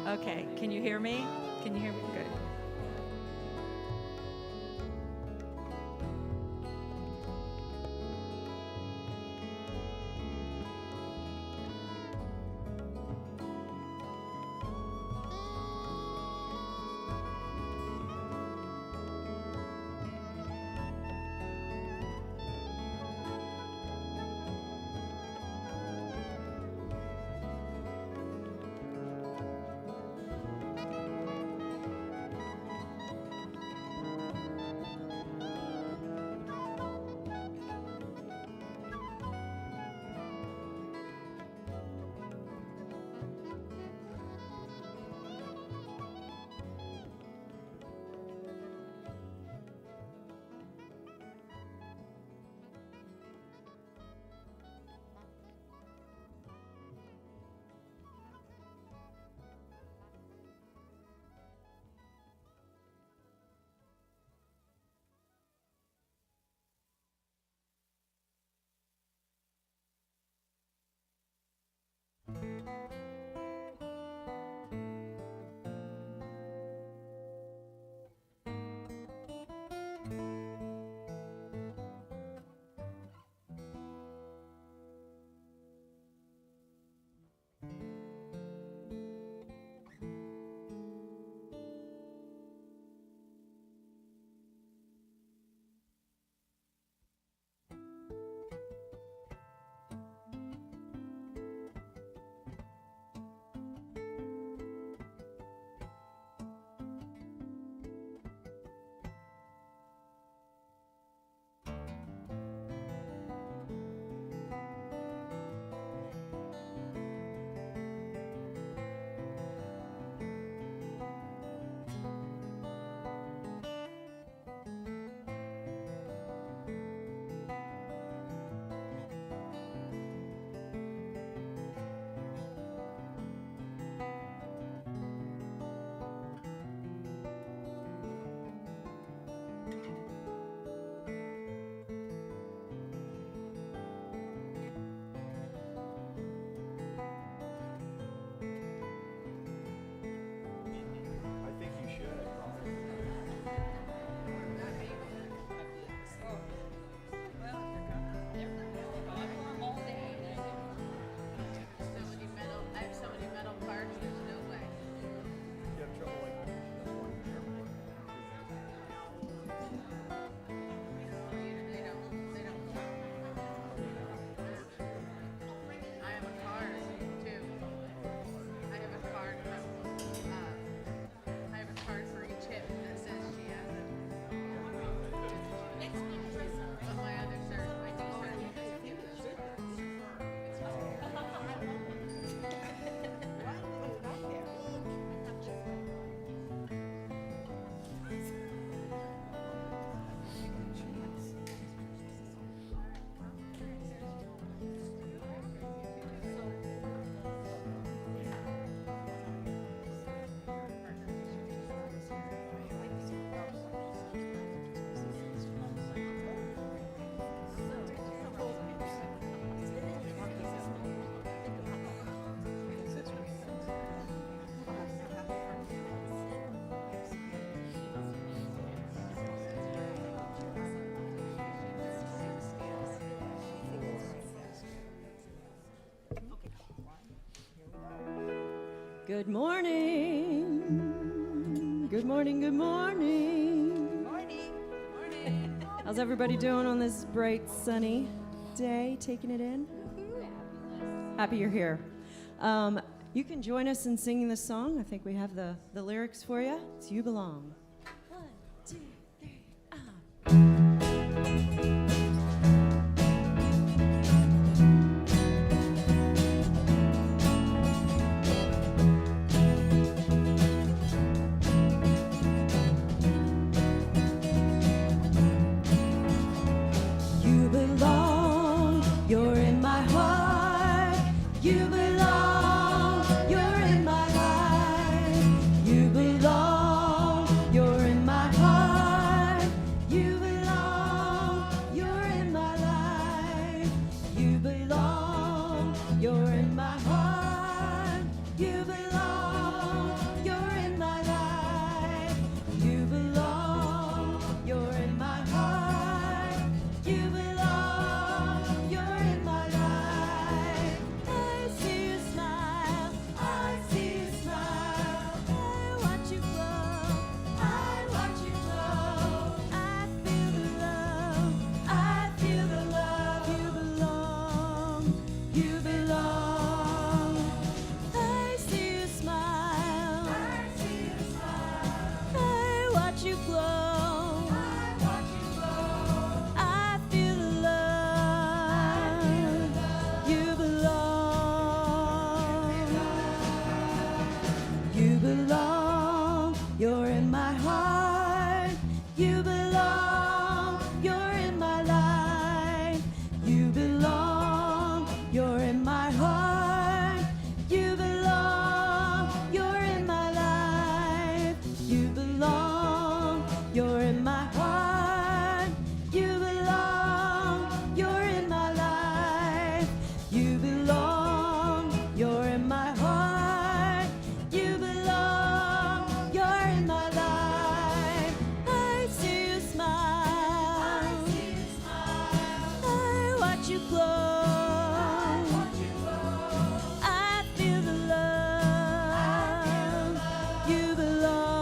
Okay, can you hear me? Can you hear me? Good. Good morning. Good morning, good morning. Morning. How's everybody doing on this bright, sunny day? Taking it in? Happy you're here. You can join us in singing this song. I think we have the lyrics for you. It's You Belong. 1, 2, 3, You belong, you're in my heart. You belong, you're in my life. You belong, you're in my heart. You belong, you're in my life. You belong, you're in my heart. You belong, you're in my life. You belong, you're in my heart. You belong, you're in my life. I see you smile, I see you smile. I watch you grow, I watch you grow. I feel the love, I feel the love. You belong, you belong. I see you smile, I see you smile. I watch you grow, I watch you grow. I feel the love, you belong. You belong, you're in my heart. You belong, you're in my life. You belong, you're in my heart. You belong, you're in my life. You belong, you're in my heart. You belong, you're in my life. You belong, you're in my heart. You belong, you're in my life. I see you smile, I see you smile. I watch you grow, I watch you grow. I feel the love, you belong.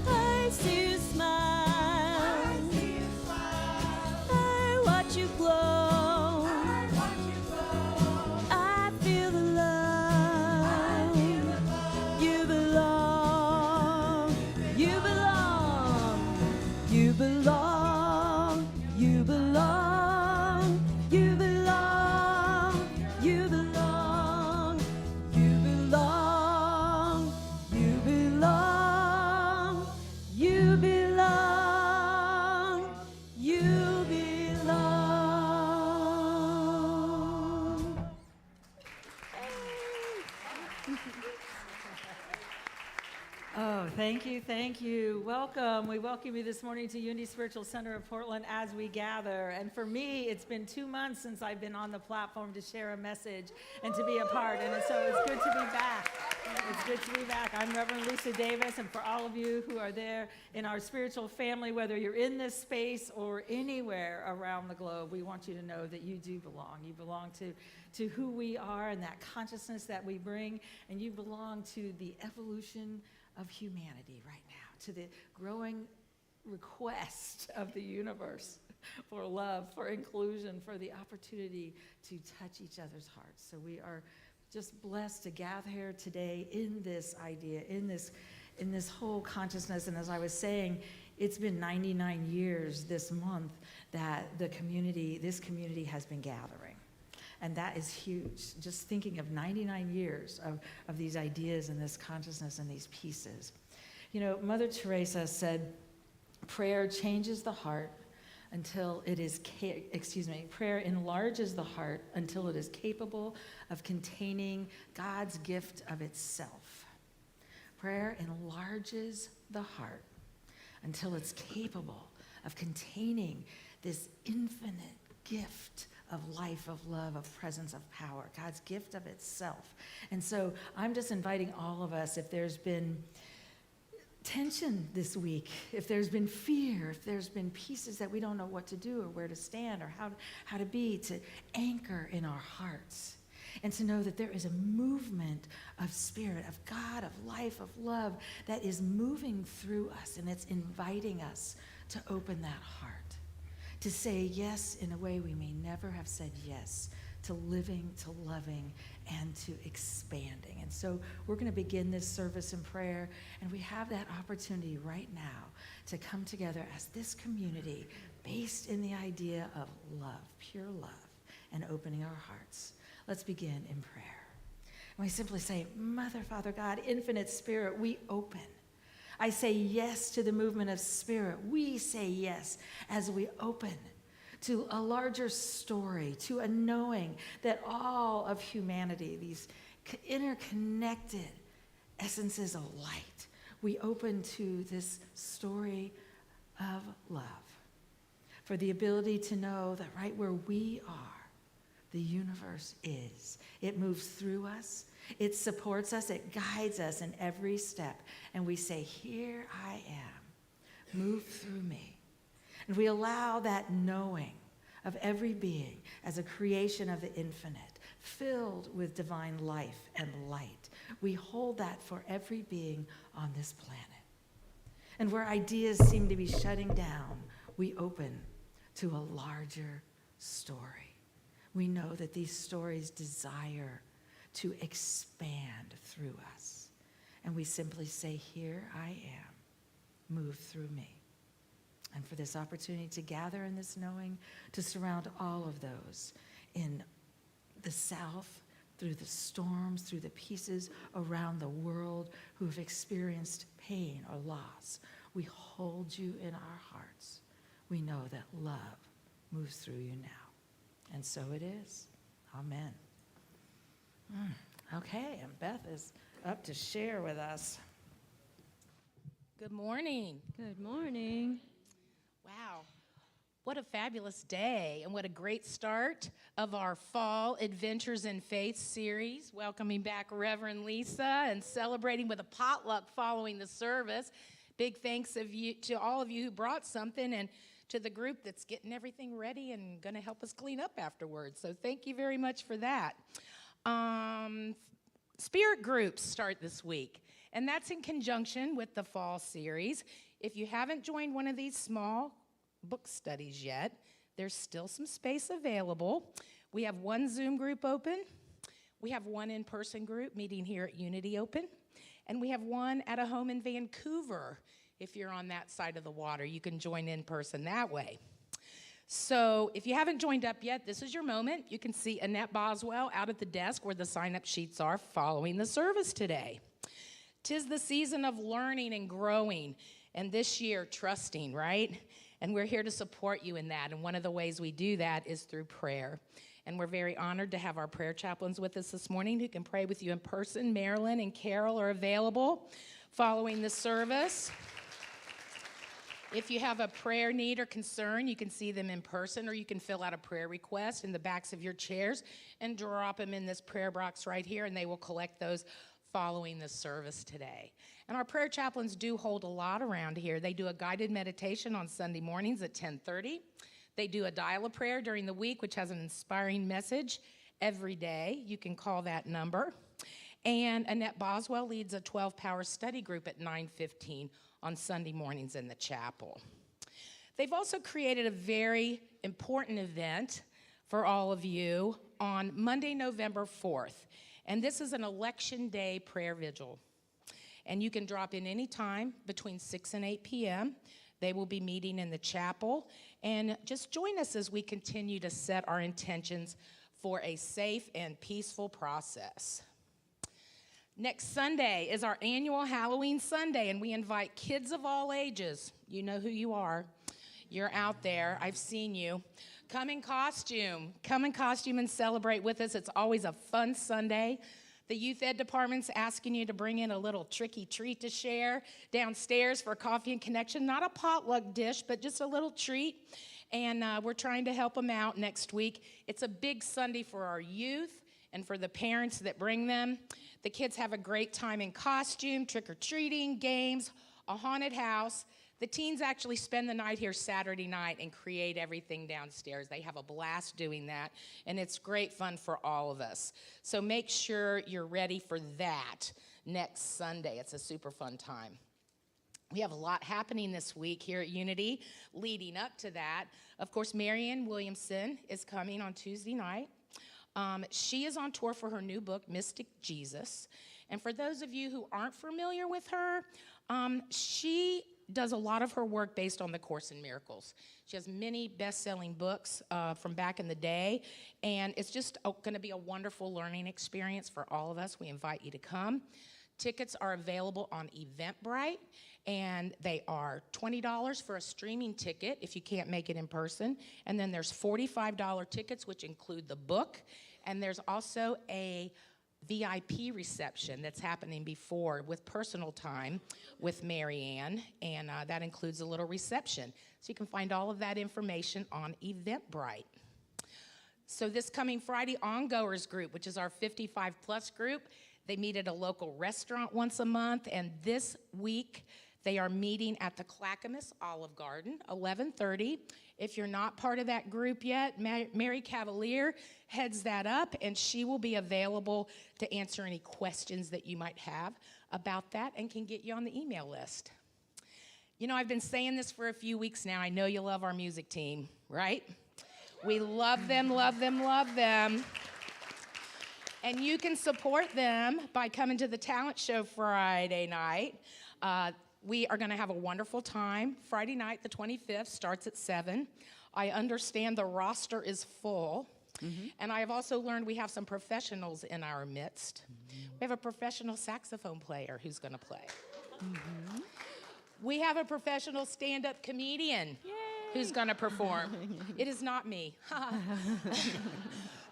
I see you smile, I see you smile. I watch you grow, I watch you grow. I feel the love, you belong. You belong, you belong. You belong, you belong. You belong, you belong. You belong, you belong. You belong. Oh, thank you, thank you. Welcome. We welcome you this morning to Unity Spiritual Center of Portland as we gather. And for me, it's been 2 months since I've been on the platform to share a message and to be a part. And so it's good to be back. It's good to be back. I'm Reverend Lisa Davis, and for all of you who are there in our spiritual family, whether you're in this space or anywhere around the globe, we want you to know that you do belong. You belong to who we are and that consciousness that we bring, and you belong to the evolution of humanity right now, to the growing request of the universe for love, for inclusion, for the opportunity to touch each other's hearts. So we are just blessed to gather here today in this idea, in this whole consciousness. And as I was saying, it's been 99 years this month that this community has been gathering. And that is huge, just thinking of 99 years of these ideas and this consciousness and these pieces. You know, Mother Teresa said, prayer changes the heart until it is, prayer enlarges the heart until it is capable of containing God's gift of itself. Prayer enlarges the heart until it's capable of containing this infinite gift of life, of love, of presence, of power, God's gift of itself. And so I'm just inviting all of us, if there's been tension this week, if there's been fear, if there's been pieces that we don't know what to do or where to stand or how to be, to anchor in our hearts and to know that there is a movement of spirit, of God, of life, of love that is moving through us, and it's inviting us to open that heart, to say yes in a way we may never have said yes, to living, to loving, and to expanding. And so we're going to begin this service in prayer, and we have that opportunity right now to come together as this community based in the idea of love, pure love, and opening our hearts. Let's begin in prayer. And we simply say, Mother, Father God, infinite spirit, we open. I say yes to the movement of spirit. We say yes as we open to a larger story, to a knowing that all of humanity, these interconnected essences of light, we open to this story of love, for the ability to know that right where we are, the universe is. It moves through us. It supports us. It guides us in every step. And we say, here I am. Move through me. And we allow that knowing of every being as a creation of the infinite, filled with divine life and light. We hold that for every being on this planet. And where ideas seem to be shutting down, we open to a larger story. We know that these stories desire to expand through us. And we simply say, here I am, move through me. And for this opportunity to gather in this knowing, to surround all of those in the South, through the storms, through the pieces around the world who have experienced pain or loss. We hold you in our hearts. We know that love moves through you now. And so it is. Amen. Okay, and Beth is up to share with us. Good morning. Good morning. Wow. What a fabulous day, and what a great start of our Fall Adventures in Faith series, welcoming back Reverend Lisa and celebrating with a potluck following the service. Big thanks to all of you who brought something, and to the group that's getting everything ready and going to help us clean up afterwards. So thank you very much for that. Spirit groups start this week, and that's in conjunction with the fall series. If you haven't joined one of these small book studies yet, there's still some space available. We have one Zoom group open. We have one in-person group meeting here at Unity open. And we have one at a home in Vancouver. If you're on that side of the water, you can join in person that way. So if you haven't joined up yet, this is your moment. You can see Annette Boswell out at the desk where the sign-up sheets are following the service today. 'Tis the season of learning and growing, and this year, trusting, right? And we're here to support you in that, and one of the ways we do that is through prayer. And we're very honored to have our prayer chaplains with us this morning who can pray with you in person. Marilyn and Carol are available following the service. If you have a prayer need or concern, you can see them in person, or you can fill out a prayer request in the backs of your chairs and drop them in this prayer box right here, and they will collect those following the service today. And our prayer chaplains do hold a lot around here. They do a guided meditation on Sunday mornings at 10:30. They do a dial-a-prayer during the week, which has an inspiring message every day. You can call that number. And Annette Boswell leads a 12-power study group at 9:15 on Sunday mornings in the chapel. They've also created a very important event for all of you on Monday, November 4th. And this is an election day prayer vigil. And you can drop in any time between 6 and 8 p.m. They will be meeting in the chapel. And just join us as we continue to set our intentions for a safe and peaceful process. Next Sunday is our annual Halloween Sunday, and we invite kids of all ages. You know who you are. You're out there. I've seen you. Come in costume. Come in costume and celebrate with us. It's always a fun Sunday. The youth ed department's asking you to bring in a little tricky treat to share downstairs for coffee and connection. Not a potluck dish, but just a little treat. And we're trying to help them out next week. It's a big Sunday for our youth and for the parents that bring them. The kids have a great time in costume, trick-or-treating, games, a haunted house. The teens actually spend the night here Saturday night and create everything downstairs. They have a blast doing that, and it's great fun for all of us. So make sure you're ready for that next Sunday. It's a super fun time. We have a lot happening this week here at Unity leading up to that. Of course, Marianne Williamson is coming on Tuesday night. She is on tour for her new book, Mystic Jesus. And for those of you who aren't familiar with her, she does a lot of her work based on the Course in Miracles. She has many best-selling books from back in the day, and it's just going to be a wonderful learning experience for all of us. We invite you to come. Tickets are available on Eventbrite, and they are $20 for a streaming ticket if you can't make it in person, and then there's $45 tickets, which include the book, and there's also a VIP reception that's happening before with personal time with Marianne, and that includes a little reception. So you can find all of that information on Eventbrite. So this coming Friday, Ongoers Group, which is our 55-plus group, they meet at a local restaurant once a month, and this week they are meeting at the Clackamas Olive Garden, 11:30. If you're not part of that group yet, Mary Cavalier heads that up, and she will be available to answer any questions that you might have about that and can get you on the email list. You know, I've been saying this for a few weeks now. I know you love our music team, right? We love them, love them, love them. And you can support them by coming to the talent show Friday night. We are going to have a wonderful time. Friday night, the 25th, starts at 7. I understand the roster is full. And I have also learned we have some professionals in our midst. We have a professional saxophone player who's going to play. We have a professional stand-up comedian who's going to perform. It is not me.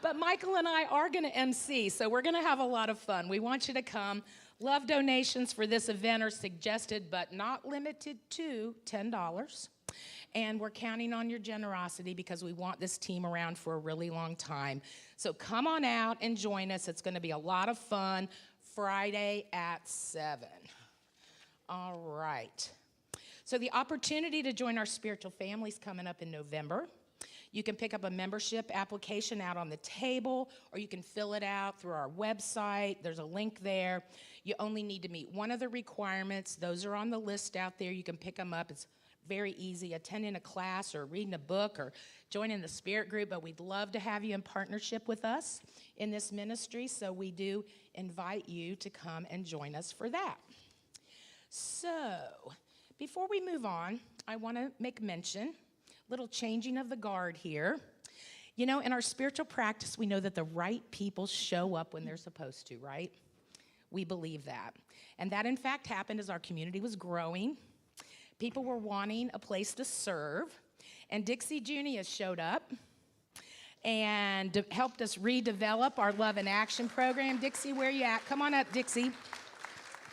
But Michael and I are going to MC, so we're going to have a lot of fun. We want you to come. Love donations for this event are suggested, but not limited to $10. And we're counting on your generosity because we want this team around for a really long time. So come on out and join us. It's going to be a lot of fun Friday at 7. All right. So the opportunity to join our spiritual family is coming up in November. You can pick up a membership application out on the table, or you can fill it out through our website. There's a link there. You only need to meet one of the requirements. Those are on the list out there. You can pick them up. It's very easy, attending a class or reading a book or joining the Spirit group, but we'd love to have you in partnership with us in this ministry, so we do invite you to come and join us for that. So, before we move on, I want to make mention, little changing of the guard here. You know, in our spiritual practice, we know that the right people show up when they're supposed to, right? We believe that. And that, in fact, happened as our community was growing. People were wanting a place to serve, and Dixie Juni has showed up and helped us redevelop our Love in Action program. Dixie, where you at? Come on up, Dixie.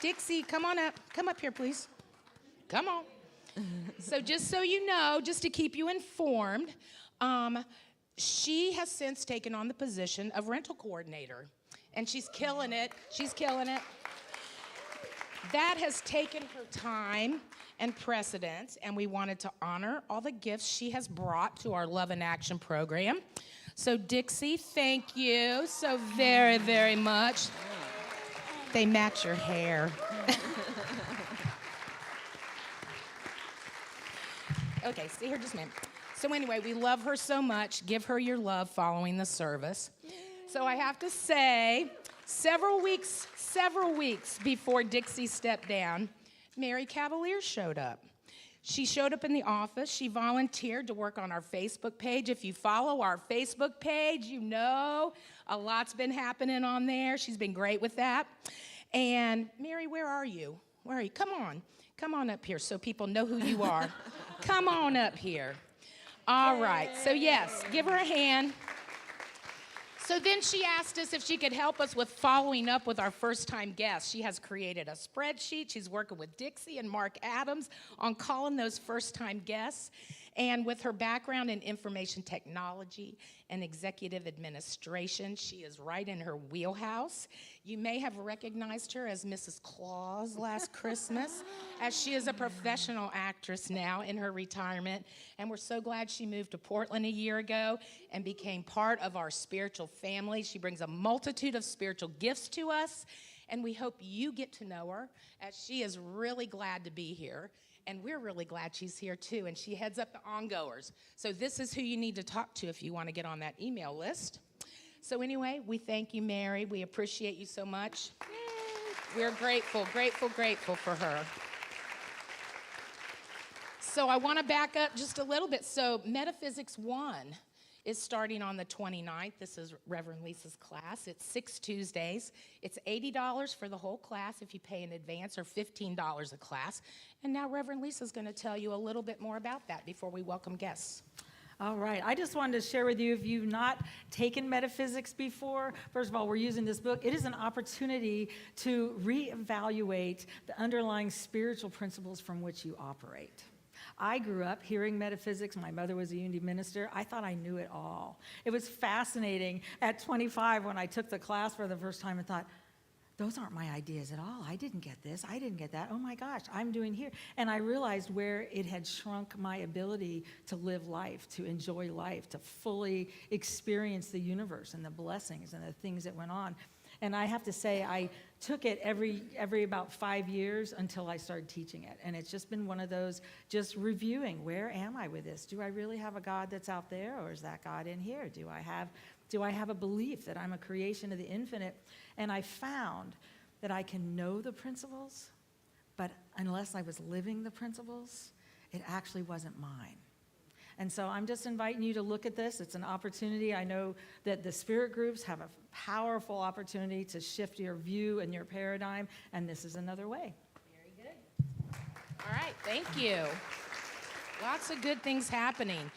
Dixie, come on up. Come up here, please. Come on. So just so you know, just to keep you informed, she has since taken on the position of rental coordinator, and she's killing it. She's killing it. That has taken her time and precedence, and we wanted to honor all the gifts she has brought to our Love in Action program. So Dixie, thank you so very, very much. They match your hair. Okay, stay here just a minute. So anyway, we love her so much. Give her your love following the service. So I have to say, several weeks before Dixie stepped down, Mary Cavalier showed up. She showed up in the office. She volunteered to work on our Facebook page. If you follow our Facebook page, you know a lot's been happening on there. She's been great with that. And Mary, where are you? Where are you? Come on up here so people know who you are. Come on up here. All right, so yes, give her a hand. So then she asked us if she could help us with following up with our first-time guests. She has created a spreadsheet. She's working with Dixie and Mark Adams on calling those first-time guests. And with her background in information technology and executive administration. She is right in her wheelhouse. You may have recognized her as Mrs. Claus last Christmas, as she is a professional actress now in her retirement. And we're so glad she moved to Portland a year ago and became part of our spiritual family. She brings a multitude of spiritual gifts to us, and we hope you get to know her, as she is really glad to be here. And we're really glad she's here too, and she heads up the ongoers. So this is who you need to talk to if you want to get on that email list. So anyway, we thank you, Mary. We appreciate you so much. We're grateful, grateful, grateful for her. So I want to back up just a little bit. So Metaphysics 1 is starting on the 29th. This is Reverend Lisa's class. It's 6 Tuesdays. It's $80 for the whole class if you pay in advance, or $15 a class. And now Reverend Lisa's going to tell you a little bit more about that before we welcome guests. All right, I just wanted to share with you, if you've not taken metaphysics before, first of all, we're using this book. It is an opportunity to reevaluate the underlying spiritual principles from which you operate. I grew up hearing metaphysics. My mother was a Unity minister. I thought I knew it all. It was fascinating at 25 when I took the class for the first time and thought, those aren't my ideas at all. I didn't get this. I didn't get that. Oh my gosh, I'm doing here. And I realized where it had shrunk my ability to live life, to enjoy life, to fully experience the universe and the blessings and the things that went on. And I have to say, I took it every about 5 years until I started teaching it. And it's just been one of those, just reviewing, where am I with this? Do I really have a God that's out there, or is that God in here? Do I have a belief that I'm a creation of the infinite? And I found that I can know the principles, but unless I was living the principles, it actually wasn't mine. And so I'm just inviting you to look at this. It's an opportunity. I know that the spirit groups have a powerful opportunity to shift your view and your paradigm, and this is another way. Very good. All right, thank you. Lots of good things happening.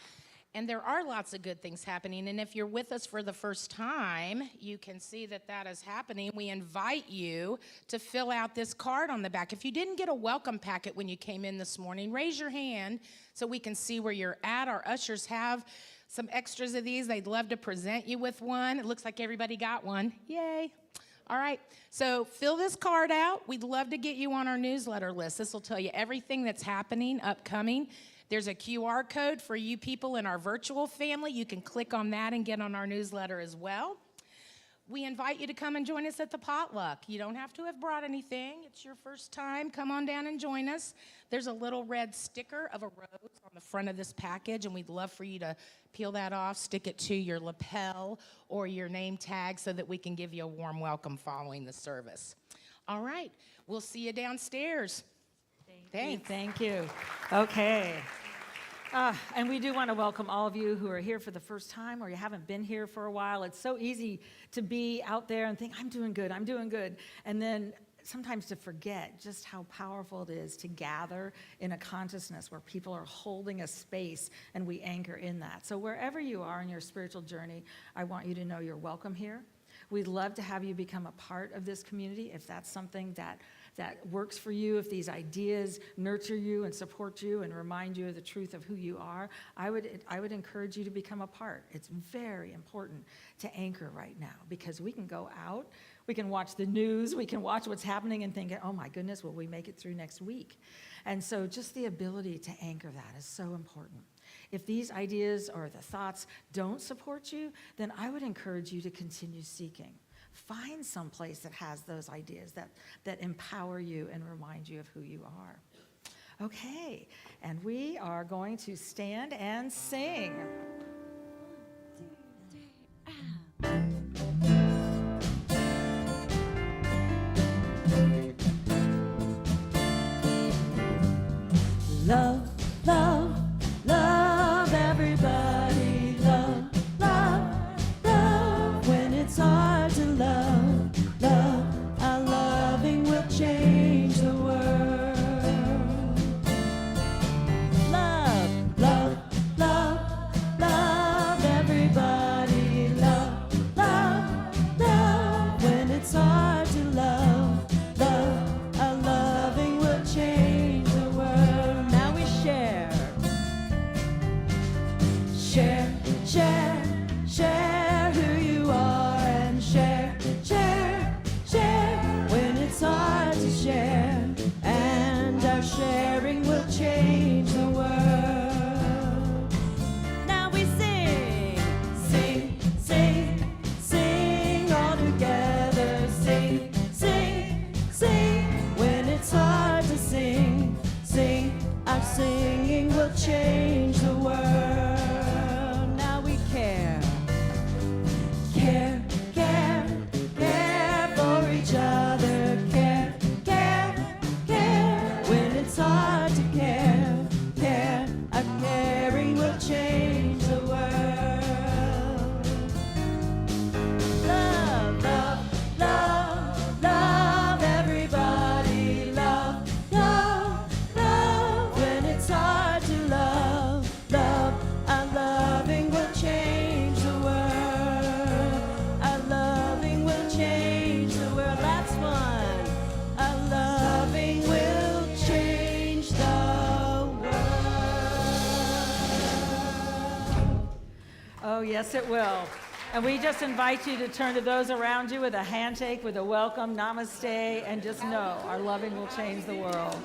And there are lots of good things happening. And if you're with us for the first time, you can see that that is happening. We invite you to fill out this card on the back. If you didn't get a welcome packet when you came in this morning, raise your hand so we can see where you're at. Our ushers have some extras of these. They'd love to present you with one. It looks like everybody got one. Yay. All right, so fill this card out. We'd love to get you on our newsletter list. This will tell you everything that's happening, upcoming. There's a QR code for you people in our virtual family. You can click on that and get on our newsletter as well. We invite you to come and join us at the potluck. You don't have to have brought anything. It's your first time. Come on down and join us. There's a little red sticker of a rose on the front of this package, and we'd love for you to peel that off, stick it to your lapel or your name tag so that we can give you a warm welcome following the service. All right, we'll see you downstairs. Thanks. Thank you. Okay. And we do want to welcome all of you who are here for the first time, or you haven't been here for a while. It's so easy to be out there and think, I'm doing good, and then sometimes to forget just how powerful it is to gather in a consciousness where people are holding a space and we anchor in that. So wherever you are in your spiritual journey, I want you to know you're welcome here. We'd love to have you become a part of this community if that's something that works for you, if these ideas nurture you and support you and remind you of the truth of who you are. I would encourage you to become a part. It's very important to anchor right now, because we can go out, we can watch the news, we can watch what's happening and think, oh my goodness, will we make it through next week? And so just the ability to anchor that is so important. If these ideas or the thoughts don't support you, then I would encourage you to continue seeking. Find some place that has those ideas that empower you and remind you of who you are. Okay, and we are going to stand and sing. Love, love, love everybody. Love, love, love. When it's hard to love, love, our loving will change the world. Love, love, love, love everybody. Love, love, love. When it's hard to love, love, our loving will change the world. Now we share. Singing will change the world. Now we care. Care, care, care for each other. Care, care, care. When it's hard to care, care. Our caring will change the world. Love, love, love, love everybody. Love, love, love. When it's hard to love, love. Our loving will change the world. Our loving will change the world. That's one. Our loving will change the world. Oh, yes, it will. And we just invite you to turn to those around you with a handshake, with a welcome, namaste, and just know our loving will change the world.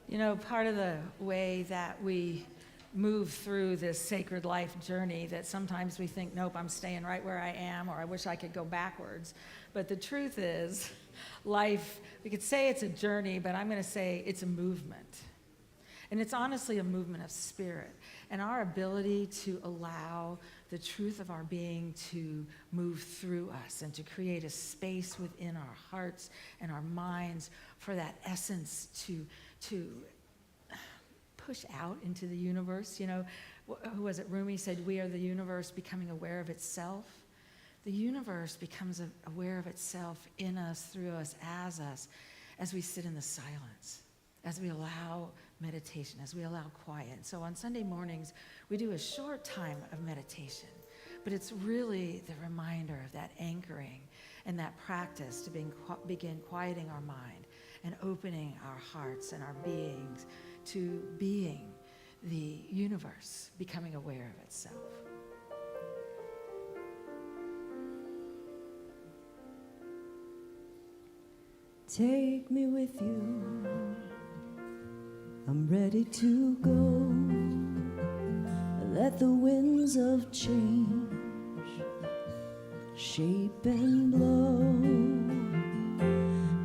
You know, part of the way that we move through this sacred life journey that sometimes we think, nope, I'm staying right where I am, or I wish I could go backwards. But the truth is, life, we could say it's a journey, but I'm going to say it's a movement. And it's honestly a movement of spirit. And our ability to allow the truth of our being to move through us and to create a space within our hearts and our minds for that essence to push out into the universe. You know, who was it? Rumi said, we are the universe becoming aware of itself. The universe becomes aware of itself in us, through us, as we sit in the silence, as we allow meditation, as we allow quiet. So on Sunday mornings, we do a short time of meditation, but it's really the reminder of that anchoring and that practice to begin quieting our mind and opening our hearts and our beings to being the universe becoming aware of itself. Take me with you, I'm ready to go. Let the winds of change shape and blow.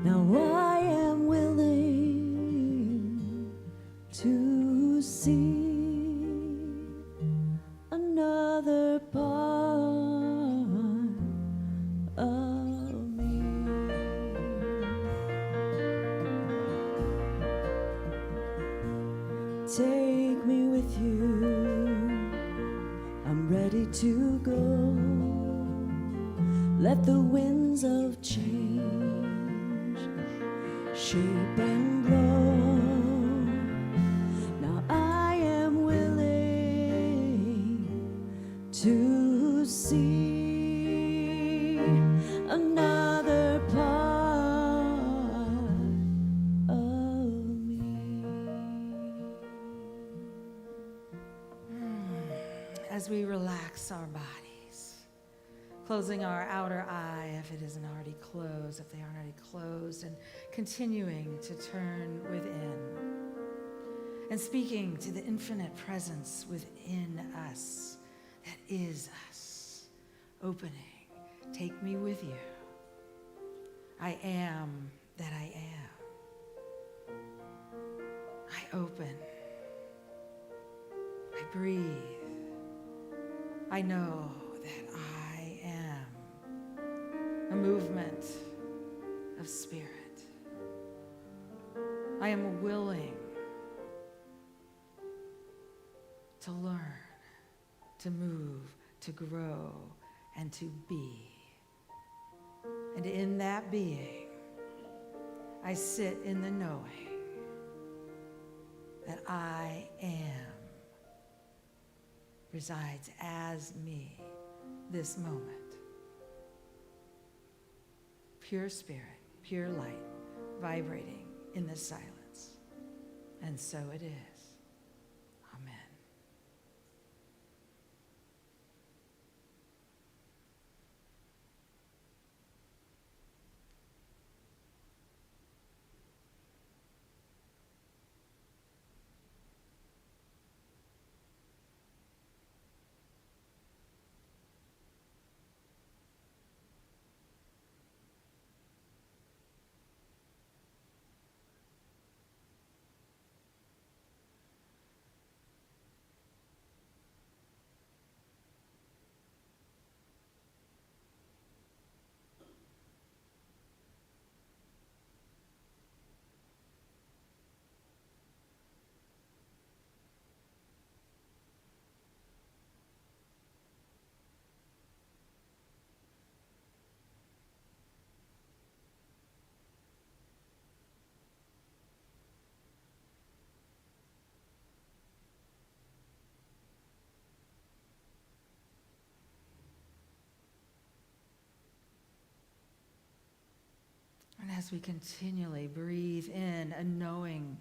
Now I am willing to see another part to go. Let the winds of change shape and blow. Now I am willing to see another part of me. As we relax our bodies, closing our outer eye if it isn't already closed, if they aren't already closed, and continuing to turn within and speaking to the infinite presence within us that is us, opening, take me with you. I am that I am. I open. I breathe. I know that I am a movement of spirit. I am willing to learn, to move, to grow, and to be. And in that being, I sit in the knowing that I am resides as me this moment. Pure spirit, pure light, vibrating in the silence. And so it is. Amen. And as we continually breathe in a knowing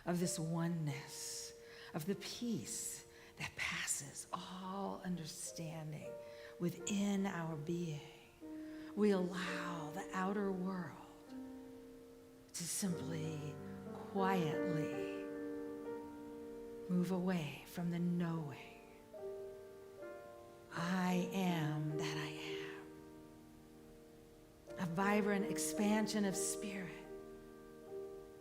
of this oneness, of the peace that passes all understanding within our being, we allow the outer world to simply, quietly move away from the knowing. I am that I am. A vibrant expansion of spirit,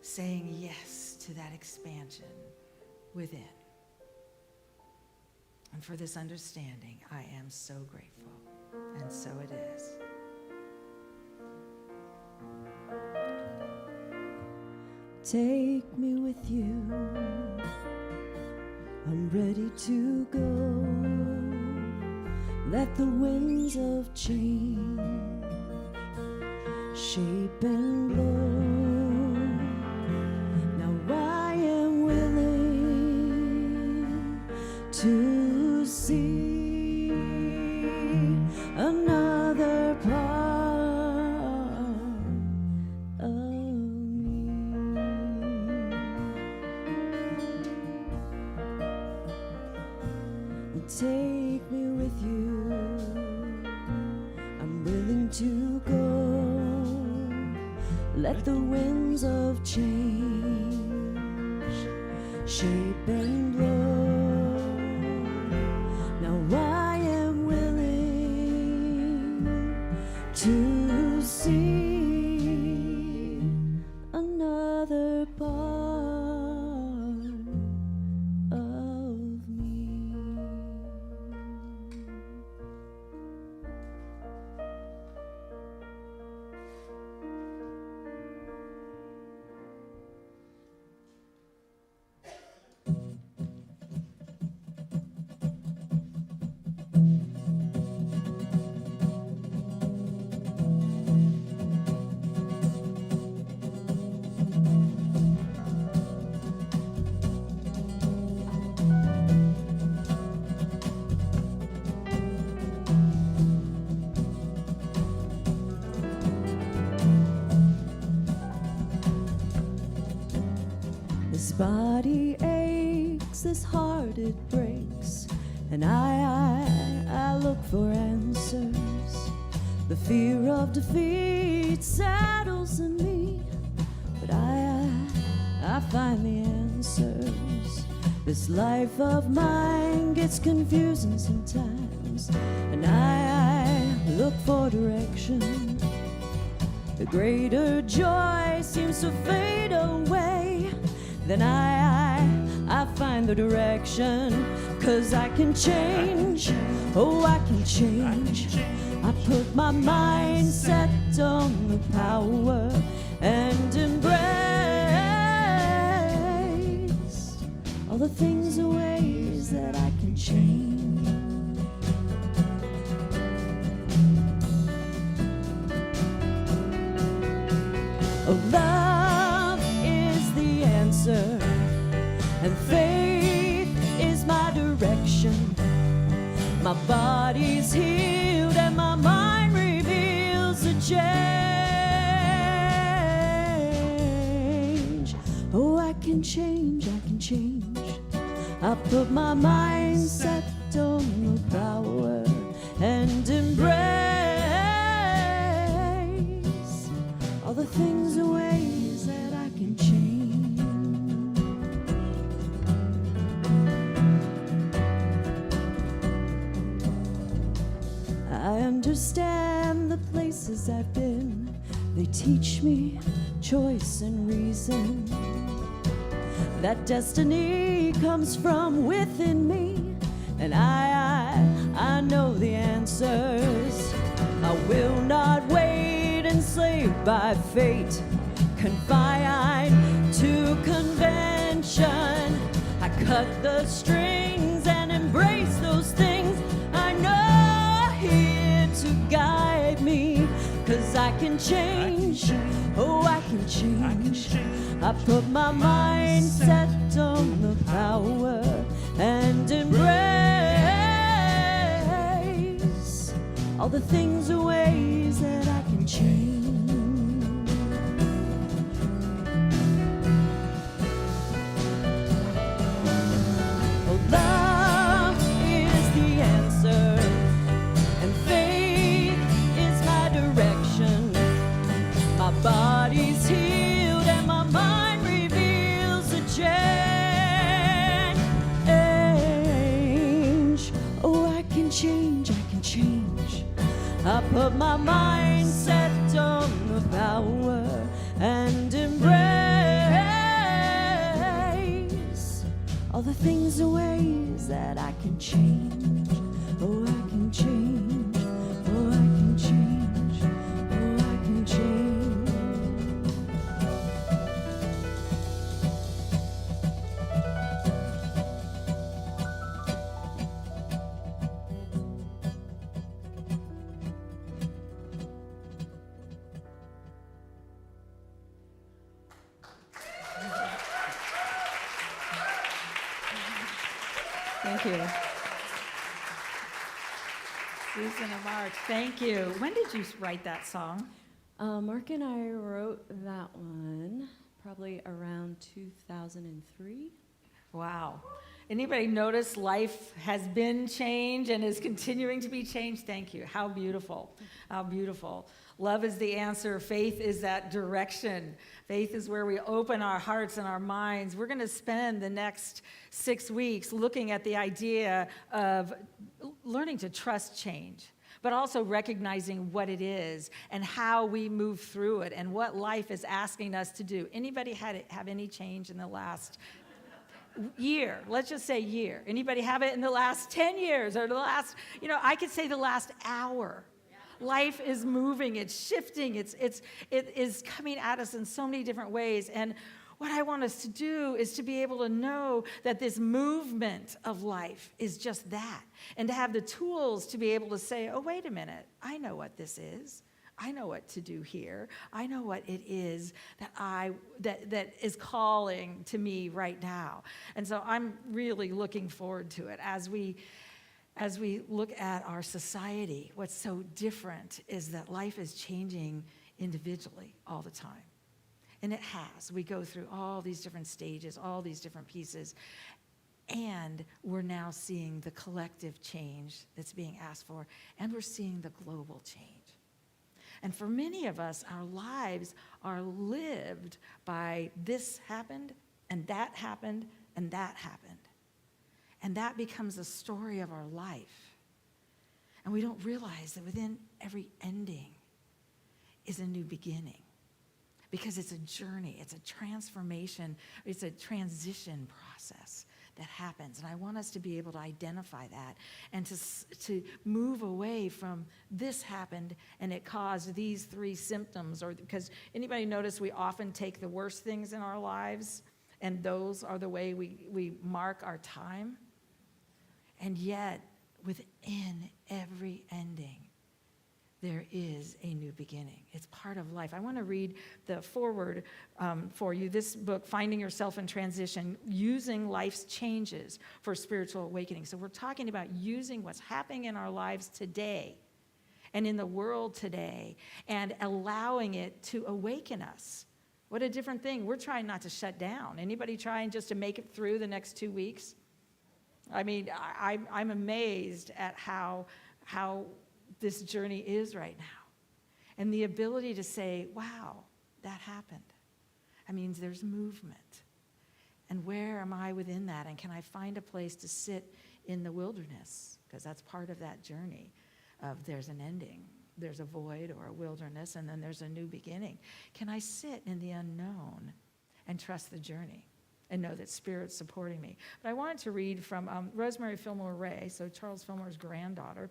saying yes to that expansion within. And for this understanding, I am so grateful, and so it is. Take me with you. I'm ready to go. Let the winds of change shape and blow. Now I am willing to see another part of me. Take me with you. I'm willing to go. Let the winds of change shape and blow. Now I am willing to see another part of me. This body aches, this heart it breaks, and I look for answers. The fear of defeat settles in me, but I find the answers. This life of mine gets confusing sometimes, and I look for direction. The greater joy seems to fade away. Then I find the direction, 'cause I can change, oh I can change. I put my mind set on the power and embrace all the things and ways that I can change. Oh, love is the answer, and faith is my direction. My body's healed and my mind reveals a change. Oh, I can change, I can change. I put my mind set on the power and embrace all the things and ways that I can change. I understand the places I've been. They teach me choice and reason. That destiny comes from within me, and I know the answers. I will not wait enslaved by fate, confined to convention. I cut the strings and embrace those things I know are here to guide me, 'cause I can change, oh I can change. I put my mind set on the power and embrace all the things and ways that I can change. Oh, love is the answer, and faith is my direction. My body's healed and my mind reveals a change. Oh, I can change, I can change. I put my mind set on the power and embrace all the things and ways that I can change. Oh, I can change. Oh, I can change. Oh, I can change. Thank you. Susan and Mark, thank you. When did you write that song? Mark and I wrote that one probably around 2003. Wow. Anybody notice life has been changed and is continuing to be changed? Thank you. How beautiful. How beautiful. Love is the answer. Faith is that direction. Faith is where we open our hearts and our minds. We're going to spend the next 6 weeks looking at the idea of learning to trust change, but also recognizing what it is and how we move through it and what life is asking us to do. Anybody have any change in the last year? Let's just say year. Anybody have it in the last 10 years or the last, I could say the last hour. Life is moving, it's shifting, it is coming at us in so many different ways. And what I want us to do is to be able to know that this movement of life is just that. And to have the tools to be able to say, oh, wait a minute, I know what this is. I know what to do here. I know what it is that is calling to me right now. And so I'm really looking forward to it as we look at our society. What's so different is that life is changing individually all the time. And it has. We go through all these different stages, all these different pieces. And we're now seeing the collective change that's being asked for, and we're seeing the global change. And for many of us, our lives are lived by this happened, and that happened, and that happened. And that becomes the story of our life. And we don't realize that within every ending is a new beginning. Because it's a journey, it's a transformation, it's a transition process that happens. And I want us to be able to identify that and to move away from this happened and it caused these 3 symptoms. Or because anybody notice we often take the worst things in our lives and those are the way we mark our time? And yet, within every ending, there is a new beginning. It's part of life. I want to read the foreword for you. This book, Finding Yourself in Transition, Using Life's Changes for Spiritual Awakening. So we're talking about using what's happening in our lives today and in the world today and allowing it to awaken us. What a different thing. We're trying not to shut down. Anybody trying just to make it through the next 2 weeks? I mean, I'm amazed at how this journey is right now. And the ability to say, wow, that happened. That means there's movement. And where am I within that? And can I find a place to sit in the wilderness? Because that's part of that journey of there's an ending. There's a void or a wilderness, and then there's a new beginning. Can I sit in the unknown and trust the journey and know that Spirit's supporting me? But I wanted to read from Rosemary Fillmore Ray, so Charles Fillmore's granddaughter.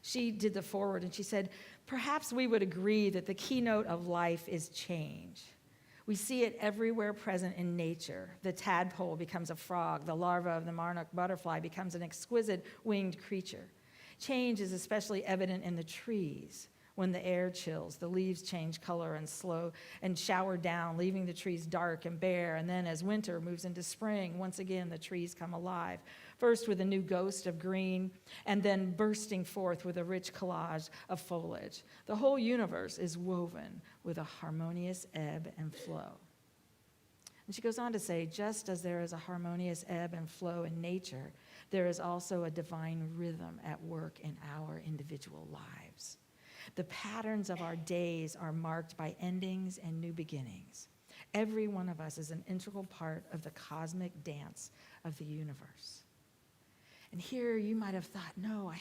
She did the foreword, and she said, perhaps we would agree that the keynote of life is change. We see it everywhere present in nature. The tadpole becomes a frog. The larva of the monarch butterfly becomes an exquisite winged creature. Change is especially evident in the trees. When the air chills, the leaves change color and shower down, leaving the trees dark and bare. And then as winter moves into spring, once again, the trees come alive. First with a new ghost of green, and then bursting forth with a rich collage of foliage. The whole universe is woven with a harmonious ebb and flow. And she goes on to say, just as there is a harmonious ebb and flow in nature, there is also a divine rhythm at work in our individual lives. The patterns of our days are marked by endings and new beginnings. Every one of us is an integral part of the cosmic dance of the universe. And here you might have thought, no,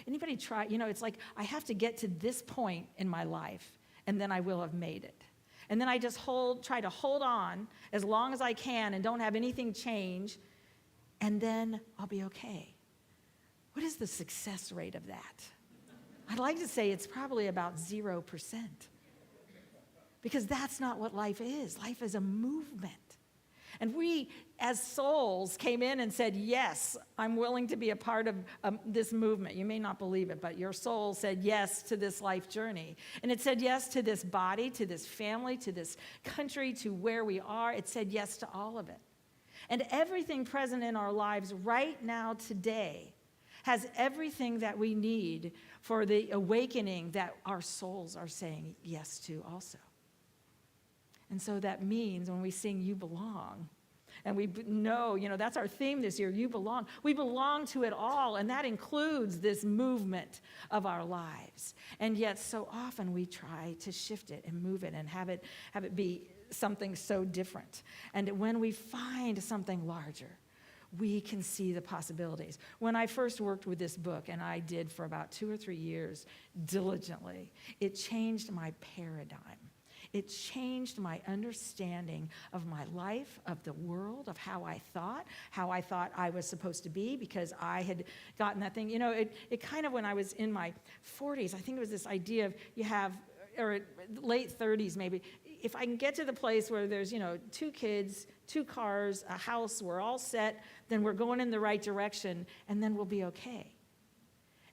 anybody try, it's like I have to get to this point in my life and then I will have made it. And then I just try to hold on as long as I can and don't have anything change, and then I'll be okay. What is the success rate of that? I'd like to say it's probably about 0%. Because that's not what life is. Life is a movement. And we, as souls, came in and said, yes, I'm willing to be a part of this movement. You may not believe it, but your soul said yes to this life journey. And it said yes to this body, to this family, to this country, to where we are. It said yes to all of it. And everything present in our lives right now, today, has everything that we need for the awakening that our souls are saying yes to also. And so that means when we sing You Belong, and we know, that's our theme this year, You Belong. We belong to it all, and that includes this movement of our lives. And yet so often we try to shift it and move it and have it be something so different. And when we find something larger, we can see the possibilities. When I first worked with this book, and I did for about 2 or 3 years diligently, it changed my paradigm. It changed my understanding of my life, of the world, of how I thought I was supposed to be, because I had gotten that thing. It kind of, when I was in my 40s, I think it was this idea of or late 30s maybe, if I can get to the place where there's, 2 kids, 2 cars, a house, we're all set, then we're going in the right direction, and then we'll be okay.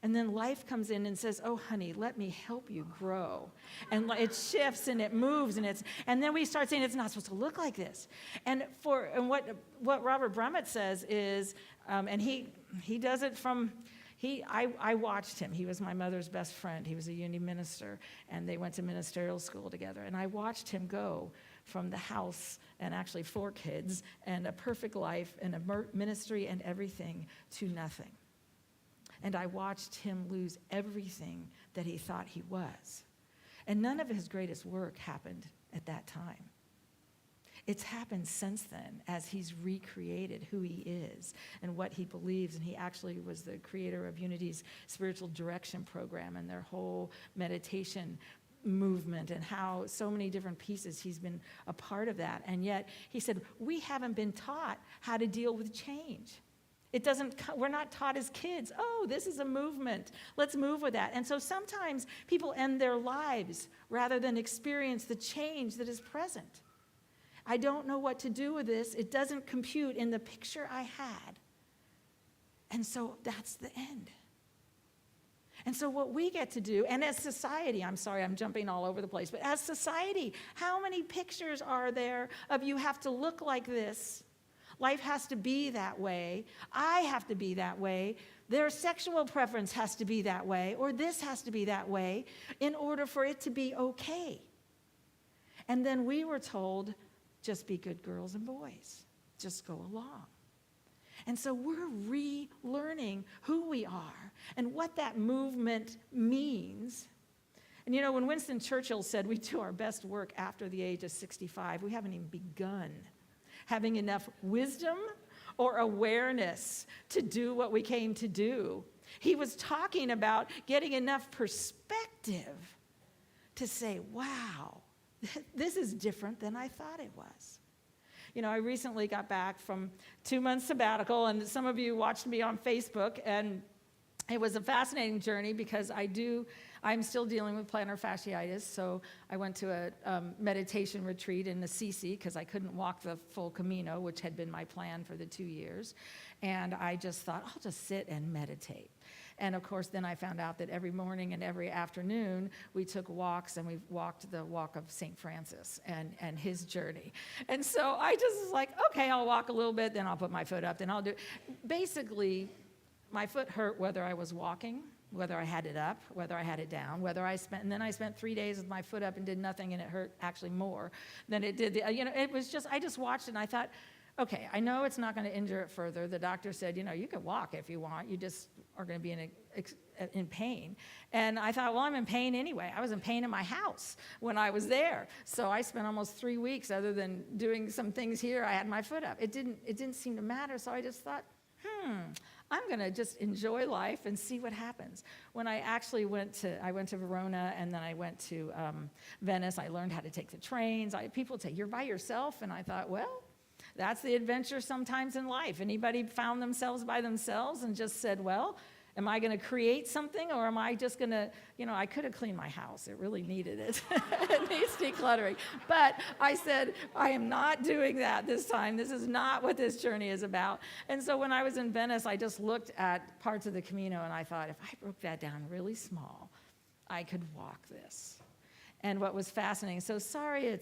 And then life comes in and says, oh, honey, let me help you grow. And it shifts and it moves, and then we start saying it's not supposed to look like this. And what Robert Brummett says is, and he does it from, I watched him. He was my mother's best friend. He was a uni minister, and they went to ministerial school together. And I watched him go from the house and actually 4 kids and a perfect life and a ministry and everything to nothing. And I watched him lose everything that he thought he was. And none of his greatest work happened at that time. It's happened since then as he's recreated who he is and what he believes. And he actually was the creator of Unity's spiritual direction program and their whole meditation movement and how so many different pieces he's been a part of that. And yet he said, we haven't been taught how to deal with change. We're not taught as kids, oh, this is a movement. Let's move with that. And so sometimes people end their lives rather than experience the change that is present. I don't know what to do with this. It doesn't compute in the picture I had. And so that's the end. And so what we get to do, and as society, I'm sorry, I'm jumping all over the place, but as society, how many pictures are there of you have to look like this? Life has to be that way. I have to be that way. Their sexual preference has to be that way, or this has to be that way in order for it to be okay. And then we were told, just be good girls and boys. Just go along. And so we're relearning who we are and what that movement means. And you know, when Winston Churchill said we do our best work after the age of 65, we haven't even begun having enough wisdom or awareness to do what we came to do. He was talking about getting enough perspective to say, wow, this is different than I thought it was. You know, I recently got back from 2 months sabbatical, and some of you watched me on Facebook, and it was a fascinating journey because I'm still dealing with plantar fasciitis, so I went to a meditation retreat in Assisi because I couldn't walk the full Camino, which had been my plan for the 2 years. And I just thought, I'll just sit and meditate. And of course, then I found out that every morning and every afternoon, we took walks, and we walked the walk of St. Francis and his journey. And so I just was like, okay, I'll walk a little bit, then I'll put my foot up, then I'll do. Basically, my foot hurt whether I was walking, whether I had it up, whether I had it down, and then I spent 3 days with my foot up and did nothing, and it hurt actually more than it did. It was just, I just watched it, and I thought, okay, I know it's not going to injure it further. The doctor said, you can walk if you want. You just are going to be in pain. And I thought, well, I'm in pain anyway. I was in pain in my house when I was there. So I spent almost 3 weeks, other than doing some things here, I had my foot up. It didn't seem to matter, so I just thought, I'm going to just enjoy life and see what happens. When I actually went to Verona, and then I went to Venice. I learned how to take the trains. People say, you're by yourself? And I thought, well, that's the adventure sometimes in life. Anybody found themselves by themselves and just said, well, am I going to create something, or am I just going to, I could have cleaned my house. It really needed it. It needs decluttering. But I said, I am not doing that this time. This is not what this journey is about. And so when I was in Venice, I just looked at parts of the Camino, and I thought, if I broke that down really small, I could walk this. And what was fascinating, so Sarria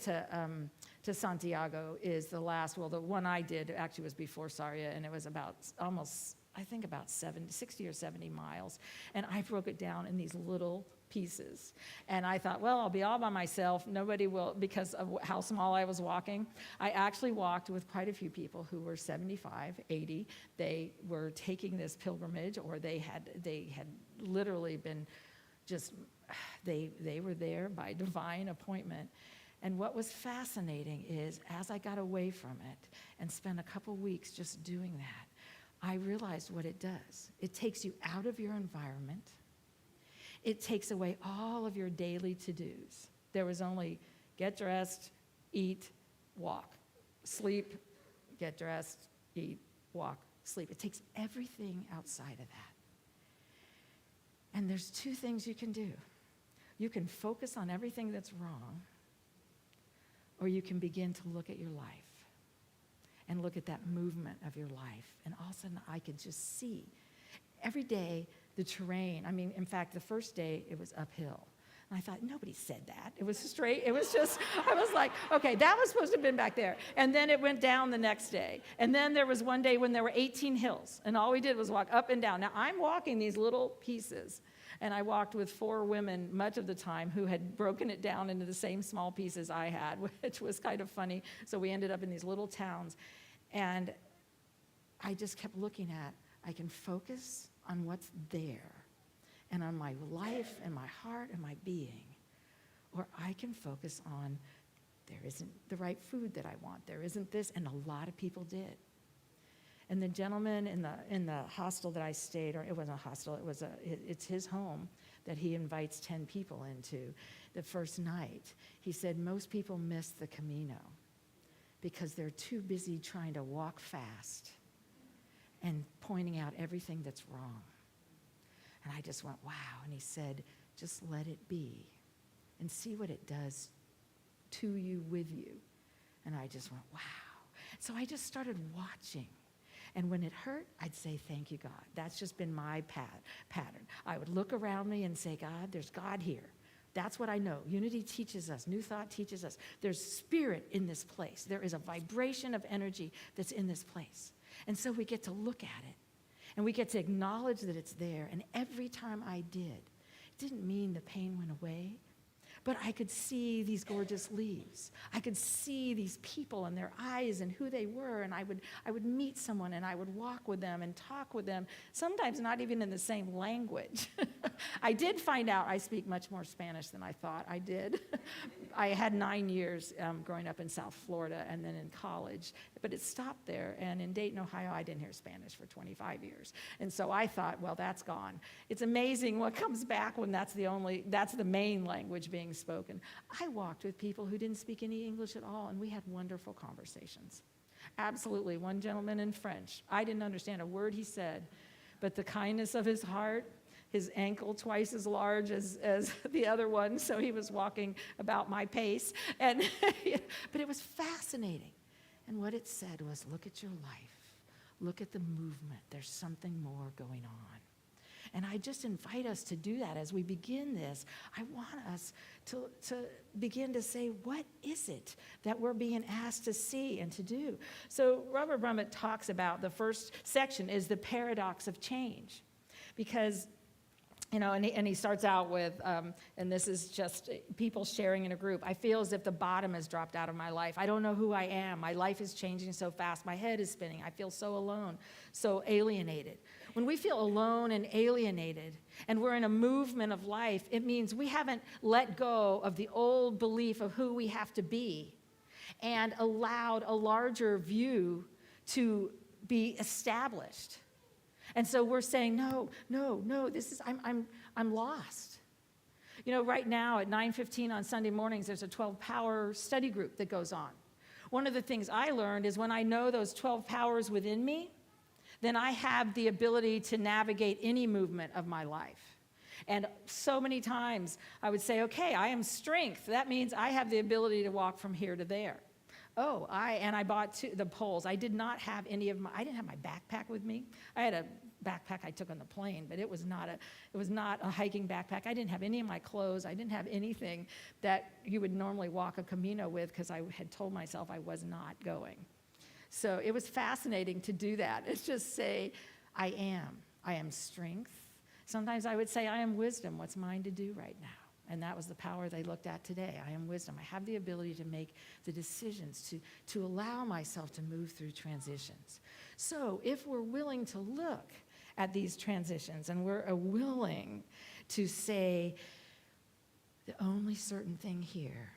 to Santiago is the last, well, the one I did actually was before Sarria, and it was about almost, I think about 60 or 70 miles. And I broke it down in these little pieces. And I thought, well, I'll be all by myself. Nobody will, because of how small I was walking. I actually walked with quite a few people who were 75, 80. They were taking this pilgrimage, or they had literally been just, they were there by divine appointment. And what was fascinating is, as I got away from it and spent a couple weeks just doing that, I realized what it does. It takes you out of your environment. It takes away all of your daily to-dos. There was only get dressed, eat, walk, sleep, get dressed, eat, walk, sleep. It takes everything outside of that. And there's 2 things you can do. You can focus on everything that's wrong, or you can begin to look at your life and look at that movement of your life. And all of a sudden, I could just see every day the terrain. I mean, in fact, the first day, it was uphill. And I thought, nobody said that. It was straight. It was just, I was like, okay, that was supposed to have been back there. And then it went down the next day. And then there was one day when there were 18 hills, and all we did was walk up and down. Now, I'm walking these little pieces, and I walked with 4 women much of the time who had broken it down into the same small pieces I had, which was kind of funny. So we ended up in these little towns. And I just kept looking at, I can focus on what's there and on my life and my heart and my being, or I can focus on there isn't the right food that I want, there isn't this, and a lot of people did. And the gentleman in the hostel that I stayed, or it wasn't a hostel, it's his home that he invites 10 people into. The first night, he said most people miss the Camino because they're too busy trying to walk fast and pointing out everything that's wrong. And I just went, wow. And he said, just let it be and see what it does to you, with you. And I just went, wow. So I just started watching. And when it hurt, I'd say, thank you, God. That's just been my pattern. I would look around me and say, God, there's God here. That's what I know. Unity teaches us. New Thought teaches us. There's spirit in this place. There is a vibration of energy that's in this place. And so we get to look at it. And we get to acknowledge that it's there. And every time I did, it didn't mean the pain went away, but I could see these gorgeous leaves. I could see these people and their eyes and who they were. And I would meet someone and I would walk with them and talk with them, sometimes not even in the same language. I did find out I speak much more Spanish than I thought I did. I had 9 years growing up in South Florida and then in college, but it stopped there. And in Dayton, Ohio, I didn't hear Spanish for 25 years. And so I thought, well, that's gone. It's amazing what comes back when that's the main language being spoken. I walked with people who didn't speak any English at all, and we had wonderful conversations. Absolutely. One gentleman in French. I didn't understand a word he said, but the kindness of his heart, his ankle twice as large as the other one, so he was walking about my pace. But it was fascinating. And what it said was, look at your life. Look at the movement. There's something more going on. And I just invite us to do that as we begin this. I want us to begin to say, what is it that we're being asked to see and to do? So Robert Brummett talks about, the first section is the paradox of change. Because, and he starts out with, and this is just people sharing in a group, I feel as if the bottom has dropped out of my life. I don't know who I am. My life is changing so fast. My head is spinning. I feel so alone, so alienated. When we feel alone and alienated, and we're in a movement of life, it means we haven't let go of the old belief of who we have to be and allowed a larger view to be established. And so we're saying, no, I'm lost. Right now at 9:15 on Sunday mornings, there's a 12-power study group that goes on. One of the things I learned is when I know those 12 powers within me, then I have the ability to navigate any movement of my life. And so many times I would say, okay, I am strength. That means I have the ability to walk from here to there. I bought the poles. I didn't have my backpack with me. I had a backpack I took on the plane, but it was not a hiking backpack. I didn't have any of my clothes. I didn't have anything that you would normally walk a Camino with, because I had told myself I was not going. So it was fascinating to do that. It's just say, I am strength. Sometimes I would say, I am wisdom. What's mine to do right now? And that was the power they looked at today. I am wisdom. I have the ability to make the decisions, to allow myself to move through transitions. So if we're willing to look at these transitions and we're willing to say, the only certain thing here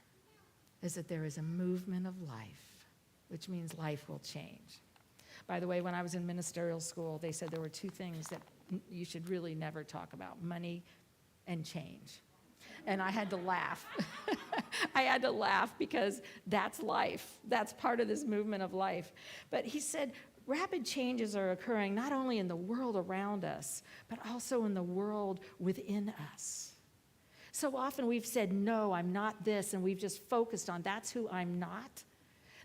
is that there is a movement of life, which means life will change. By the way, when I was in ministerial school, they said there were 2 things that you should really never talk about: money and change. And I had to laugh. I had to laugh because that's life. That's part of this movement of life. But he said, rapid changes are occurring not only in the world around us, but also in the world within us. So often we've said, no, I'm not this, and we've just focused on that's who I'm not,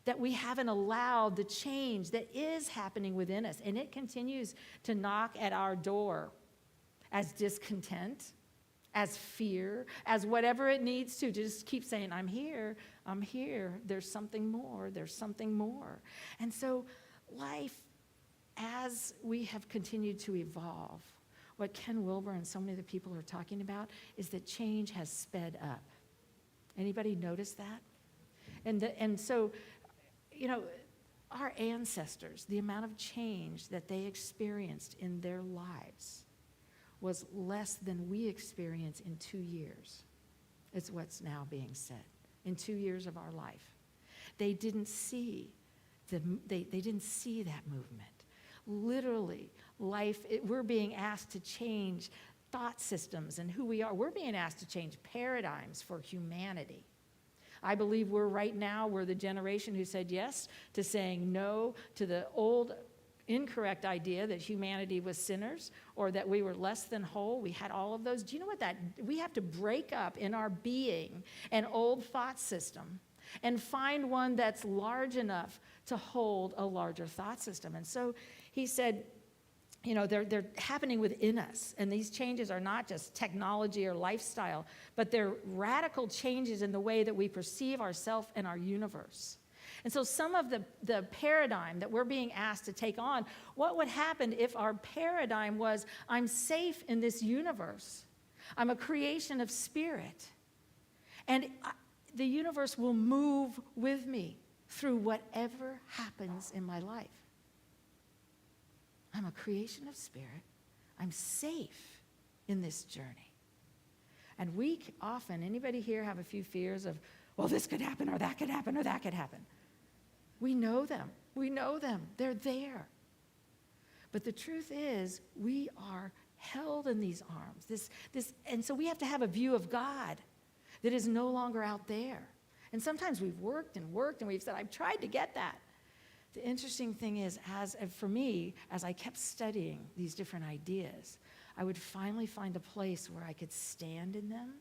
that we haven't allowed the change that is happening within us. And it continues to knock at our door as discontent, as fear, as whatever it needs to just keep saying, I'm here, there's something more, there's something more. And so life, as we have continued to evolve, what Ken Wilber and so many of the people are talking about is that change has sped up. Anybody notice that? And so, our ancestors, the amount of change that they experienced in their lives was less than we experience in 2 years. It's what's now being said. In 2 years of our life. They didn't see they didn't see that movement. Literally, we're being asked to change thought systems and who we are. We're being asked to change paradigms for humanity. I believe we're the generation who said yes to saying no to the old incorrect idea that humanity was sinners or that we were less than whole. We had all of those. Do you know what we have to break up in our being an old thought system and find one that's large enough to hold a larger thought system. And so he said, they're happening within us. And these changes are not just technology or lifestyle, but they're radical changes in the way that we perceive ourselves and our universe. And so some of the paradigm that we're being asked to take on, what would happen if our paradigm was, I'm safe in this universe. I'm a creation of spirit. And the universe will move with me through whatever happens in my life. I'm a creation of spirit. I'm safe in this journey. And we often, anybody here have a few fears of, well, this could happen or that could happen or that could happen. We know them. We know them. They're there. But the truth is, we are held in these arms. And so we have to have a view of God that is no longer out there. And sometimes we've worked and we've said, I've tried to get that. The interesting thing is, for me, as I kept studying these different ideas, I would finally find a place where I could stand in them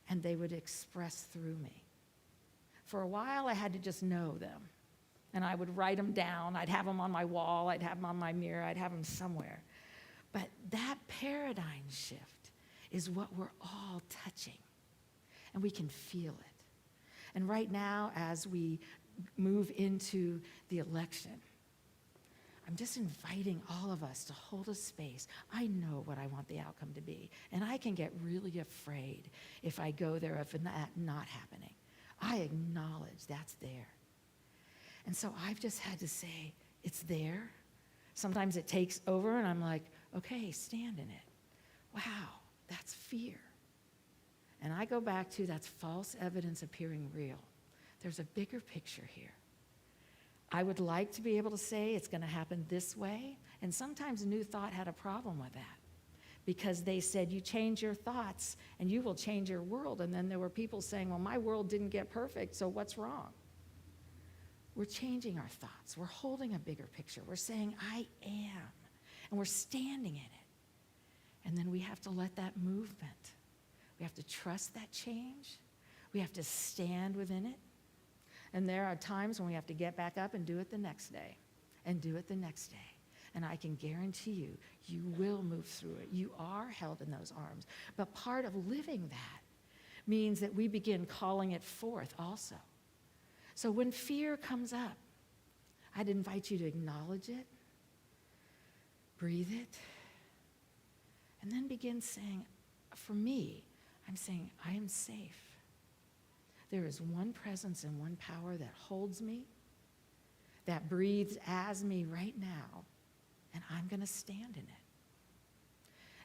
and they would express through me. For a while, I had to just know them. And I would write them down. I'd have them on my wall. I'd have them on my mirror. I'd have them somewhere. But that paradigm shift is what we're all touching. And we can feel it. And right now, as we move into the election, I'm just inviting all of us to hold a space. I know what I want the outcome to be. And I can get really afraid if I go there, if that not happening. I acknowledge that's there. And so I've just had to say, it's there. Sometimes it takes over and I'm like, okay, stand in it. Wow, that's fear. And I go back to that's false evidence appearing real. There's a bigger picture here. I would like to be able to say it's going to happen this way. And sometimes New Thought had a problem with that because they said you change your thoughts and you will change your world. And then there were people saying, well, my world didn't get perfect, so what's wrong? We're changing our thoughts. We're holding a bigger picture. We're saying, I am. And we're standing in it. And then we have to let that movement. We have to trust that change. We have to stand within it. And there are times when we have to get back up and do it the next day, and do it the next day. And I can guarantee you, you will move through it. You are held in those arms. But part of living that means that we begin calling it forth also. So when fear comes up, I'd invite you to acknowledge it, breathe it, and then begin saying, for me, I'm saying, I am safe. There is one presence and one power that holds me, that breathes as me right now, and I'm going to stand in it.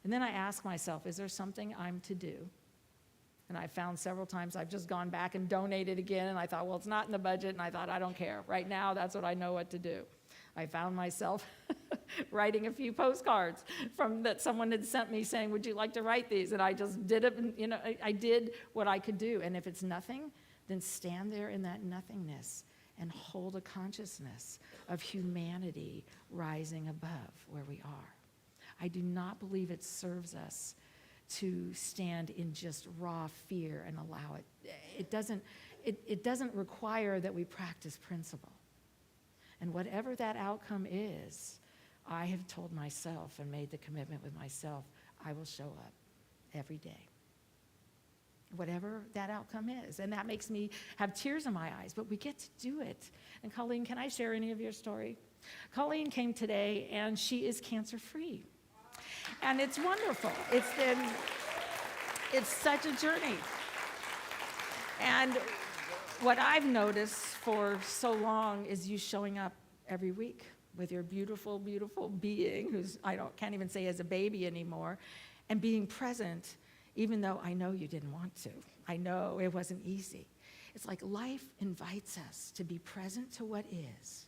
And then I ask myself, is there something I'm to do? And I found several times I've just gone back and donated again, and I thought, well, it's not in the budget, and I thought, I don't care. Right now, that's what I know what to do. I found myself writing a few postcards that someone had sent me saying, would you like to write these? And I just did it, and, I did what I could do. And if it's nothing, then stand there in that nothingness and hold a consciousness of humanity rising above where we are. I do not believe it serves us to stand in just raw fear and allow it. It doesn't require that we practice principle. And whatever that outcome is, I have told myself and made the commitment with myself, I will show up every day. whatever that outcome is. And that makes me have tears in my eyes, but we get to do it. And Colleen, can I share any of your story? Colleen came today, and she is cancer-free. And it's wonderful. It's such a journey. And what I've noticed for so long is you showing up every week with your beautiful, beautiful being, who's, can't even say as a baby anymore, and being present, even though I know you didn't want to. I know it wasn't easy. It's like life invites us to be present to what is.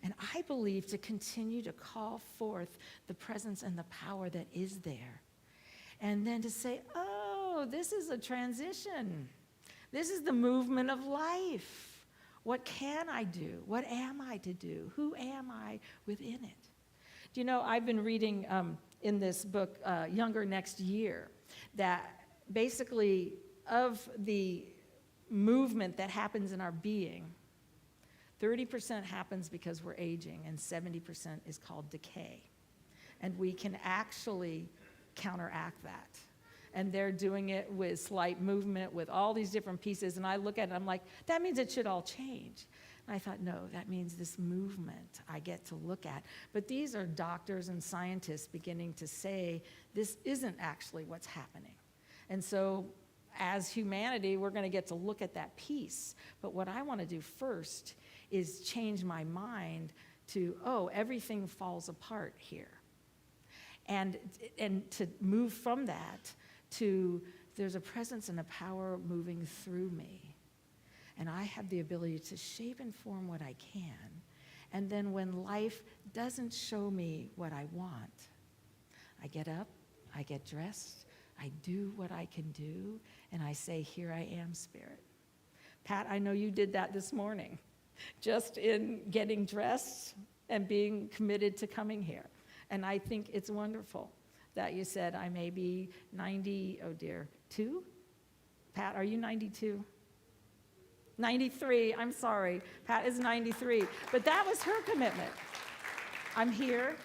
And I believe to continue to call forth the presence and the power that is there. And then to say, oh, this is a transition. This is the movement of life. What can I do? What am I to do? Who am I within it? Do you know, I've been reading in this book, Younger Next Year, that basically of the movement that happens in our being, 30% happens because we're aging, and 70% is called decay. And we can actually counteract that. And they're doing it with slight movement, with all these different pieces. And I look at it, I'm like, that means it should all change. And I thought, no, that means this movement I get to look at. But these are doctors and scientists beginning to say, this isn't actually what's happening. And so as humanity, we're going to get to look at that piece. But what I want to do first is change my mind to, oh, everything falls apart here. And to move from that to, there's a presence and a power moving through me. And I have the ability to shape and form what I can. And then when life doesn't show me what I want, I get up, I get dressed, I do what I can do, and I say, here I am, Spirit. Pat, I know you did that this morning, just in getting dressed and being committed to coming here. And I think it's wonderful that you said I may be 2? Pat, are you 92? 93, I'm sorry. Pat is 93. But that was her commitment. I'm here.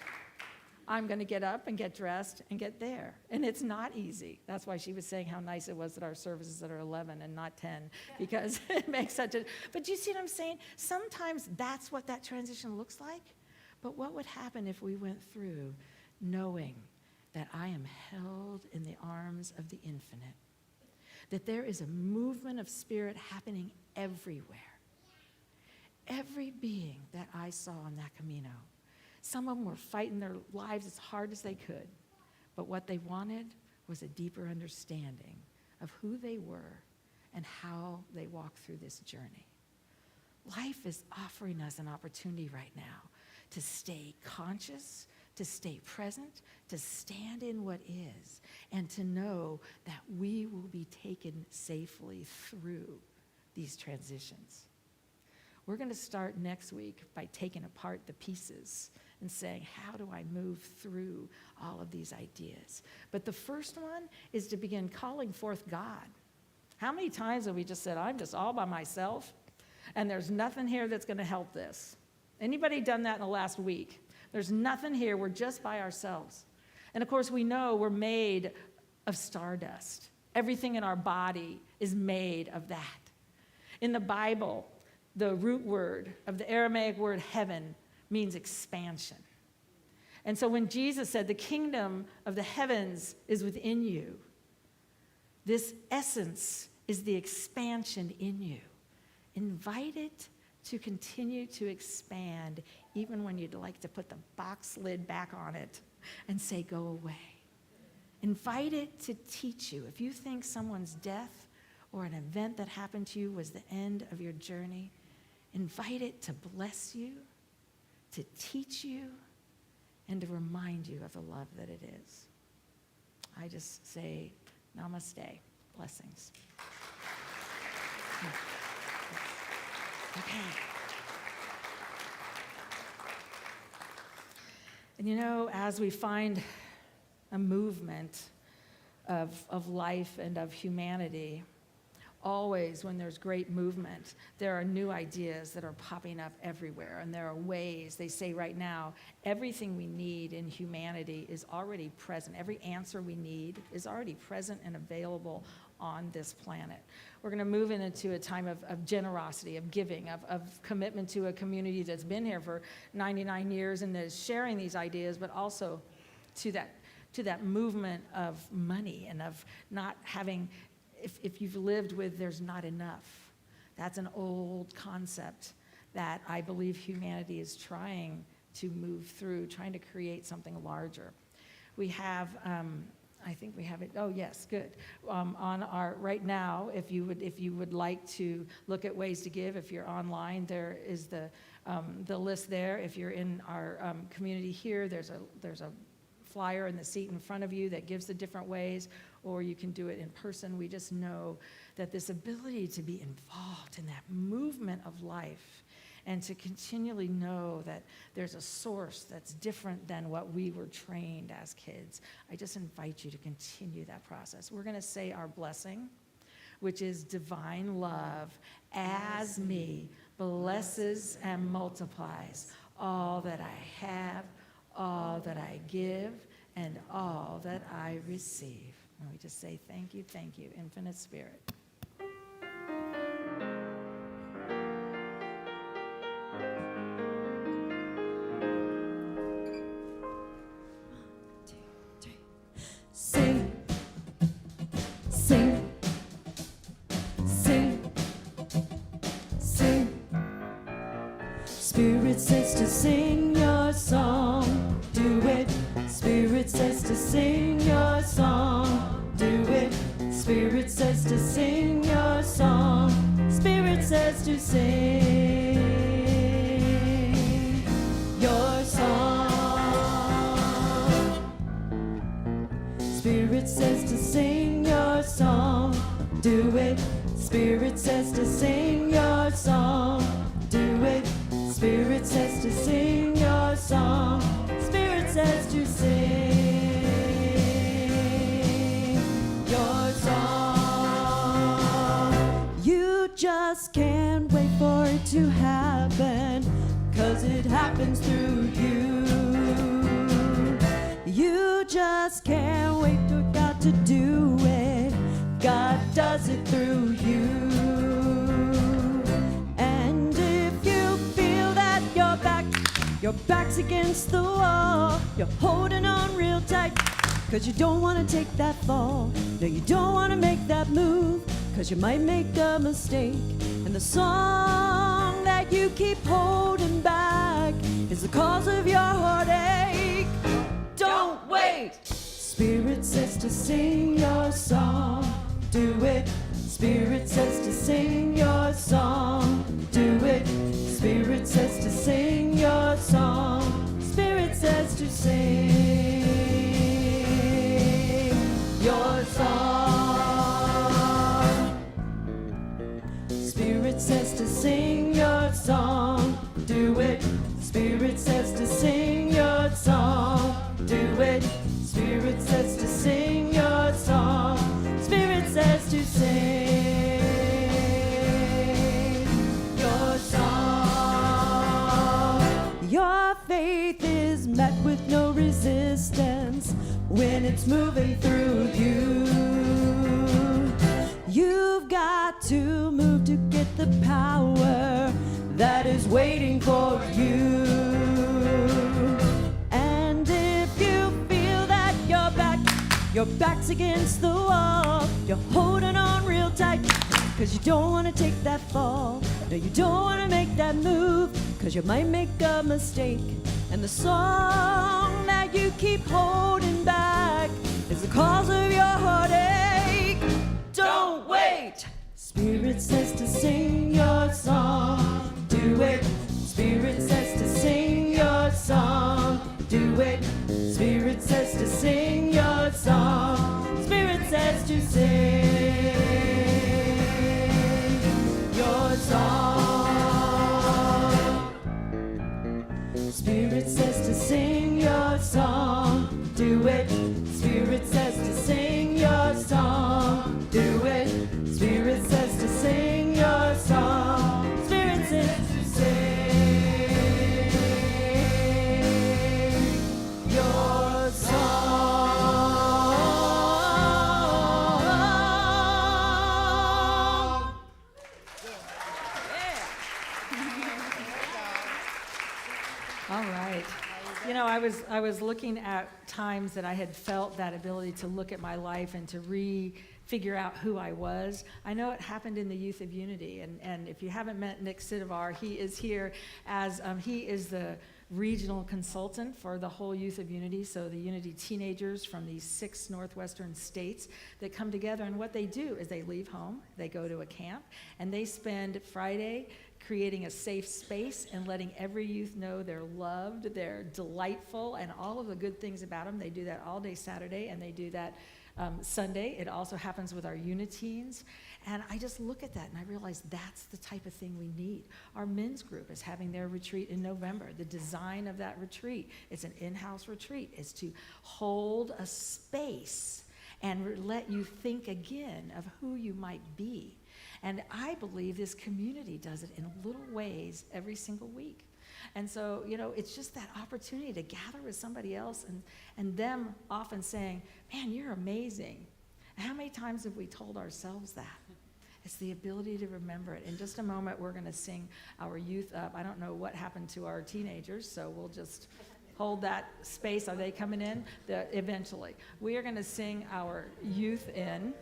I'm going to get up and get dressed and get there. And it's not easy. That's why she was saying how nice it was that our services are 11 and not 10, because it makes such a... But you see what I'm saying? Sometimes that's what that transition looks like. But what would happen if we went through knowing that I am held in the arms of the infinite? That there is a movement of spirit happening everywhere. Every being that I saw on that Camino, some of them were fighting their lives as hard as they could, but what they wanted was a deeper understanding of who they were and how they walked through this journey. Life is offering us an opportunity right now to stay conscious, to stay present, to stand in what is, and to know that we will be taken safely through these transitions. We're going to start next week by taking apart the pieces and saying, how do I move through all of these ideas? But the first one is to begin calling forth God. How many times have we just said, I'm just all by myself, and there's nothing here that's going to help this? Anybody done that in the last week? There's nothing here, we're just by ourselves. And of course, we know we're made of stardust. Everything in our body is made of that. In the Bible, the root word of the Aramaic word heaven means expansion. And so when Jesus said, the kingdom of the heavens is within you, this essence is the expansion in you. Invite it to continue to expand, even when you'd like to put the box lid back on it and say, go away. Invite it to teach you. If you think someone's death or an event that happened to you was the end of your journey, invite it to bless you, to teach you, and to remind you of the love that it is. I just say, namaste. Blessings. Okay. And you know, as we find a movement of life and of humanity, always, when there's great movement, there are new ideas that are popping up everywhere. And there are ways, they say right now, everything we need in humanity is already present. Every answer we need is already present and available on this planet. We're going to move into a time of generosity, of giving, of commitment to a community that's been here for 99 years and is sharing these ideas, but also to that movement of money and of not having, if you've lived with there's not enough. That's an old concept that I believe humanity is trying to move through, trying to create something larger. We have, I think we have it, oh yes, good. On our, right now, if you would like to look at ways to give, if you're online, there is the list there. If you're in our community here, there's a flyer in the seat in front of you that gives the different ways, or you can do it in person. We just know that this ability to be involved in that movement of life and to continually know that there's a source that's different than what we were trained as kids. I just invite you to continue that process. We're going to say our blessing, which is divine love as me blesses and multiplies all that I have, all that I give, and all that I receive. And we just say thank you, Infinite Spirit. Sing, sing, sing, sing. Spirit says to sing your song, do it. Spirit says to sing your song, do it. Spirit says to sing your song. Spirit says to sing your song. Spirit says to sing your song, do it. Spirit says to sing your song, do it. Spirit says to sing your song. Spirit says to sing your song. You just can't wait for it to happen, 'cause it happens through you. You just can't wait for God to do it. God does it through you. And if you feel that your back's against the wall, you're holding on real tight, 'cause you don't want to take that fall. No, you don't want to make that move, 'cause you might make a mistake. And the song that you keep holding back is the cause of your heartache. Don't wait. Spirit says to sing your song, do it. Spirit says to sing your song, do it. Spirit says to sing your song. Spirit says to sing your song. Spirit says to sing your song, do it. Spirit says to sing your song, do it. Spirit says to sing your song. Spirit says to sing your song. Your faith is met with no resistance when it's moving through you. You've got to move to get the power that is waiting for you. And if you feel that your back's against the wall, you're holding on real tight, 'cause you don't want to take that fall. No, you don't want to make that move, 'cause you might make a mistake. And the song that you keep holding back is the cause of your heartache. Don't wait. Spirit says to sing your song, do it. Spirit says to sing your song, do it. Spirit says to sing your song. Spirit says to sing your song. Spirit says to sing your song, do it. Spirit says to sing your song, do it. Spirit says to know, I was looking at times that I had felt that ability to look at my life and to figure out who I was. I know it happened in the Youth of Unity, and if you haven't met Nick Sidivar, he is here as, he is the regional consultant for the whole Youth of Unity, so the Unity teenagers from these 6 northwestern states that come together, and what they do is they leave home, they go to a camp, and they spend Friday creating a safe space and letting every youth know they're loved, they're delightful, and all of the good things about them. They do that all day Saturday, and they do that Sunday. It also happens with our Uniteens. And I just look at that and I realize that's the type of thing we need. Our men's group is having their retreat in November. The design of that retreat, it's an in-house retreat, is to hold a space and let you think again of who you might be. And I believe this community does it in little ways every single week. And so, you know, it's just that opportunity to gather with somebody else and them often saying, man, you're amazing. How many times have we told ourselves that? It's the ability to remember it. In just a moment, we're going to sing our youth up. I don't know what happened to our teenagers, so we'll just hold that space. Are they coming in? Eventually. We are going to sing our youth in.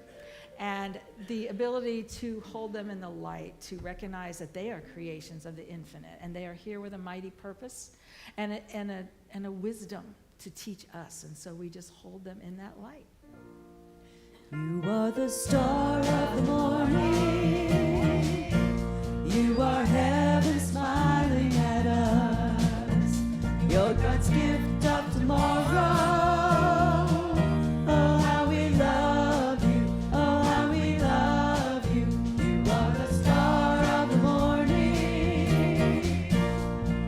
And the ability to hold them in the light, to recognize that they are creations of the infinite, and they are here with a mighty purpose and a wisdom to teach us. And so we just hold them in that light. You are the star of the morning. You are heaven smiling at us. You're God's gift of tomorrow. Oh, how we love you. Oh, how we love you. You are the star of the morning.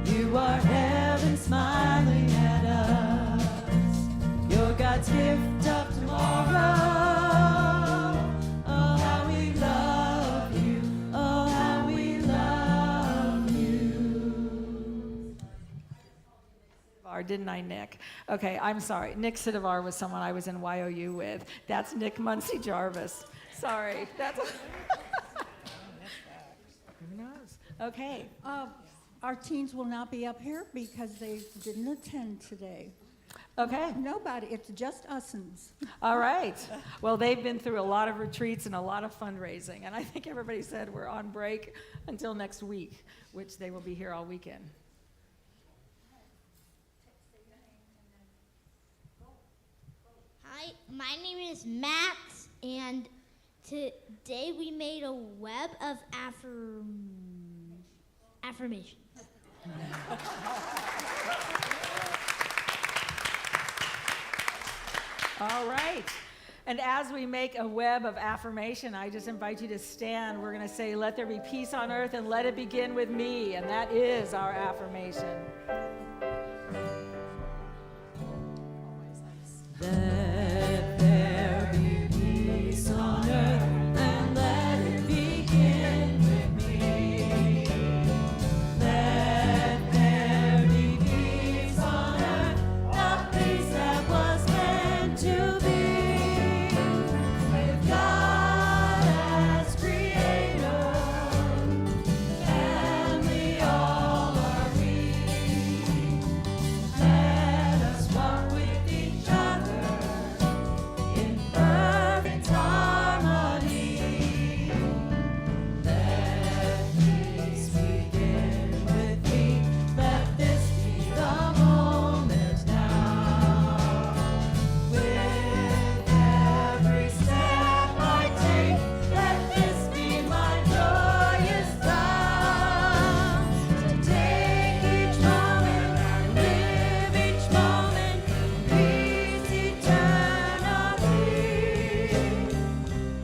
You are heaven smiling at us. You're God's gift of tomorrow. Didn't I, Nick? Okay, I'm sorry. Nick Sidivar was someone I was in YOU with. That's Nick Muncie Jarvis. Sorry. That's who knows? Okay. Our teens will not be up here because they didn't attend today. Okay. Nobody. It's just us'ns. All right. Well, they've been through a lot of retreats and a lot of fundraising, and I think everybody said we're on break until next week, which they will be here all weekend. Hi, my name is Max, and today we made a web of affirmations. All right. And as we make a web of affirmation, I just invite you to stand. We're going to say, let there be peace on earth and let it begin with me. And that is our affirmation. Let there be peace on earth and let it begin with me. Let there be peace on earth, the peace that was meant to be. With God as creator, and we all are we. Let us walk with each other in perfect harmony. Let peace begin with me. Let this be the moment now. With every step I take, let this be my joyous vow. To take each moment and live each moment in peace eternally.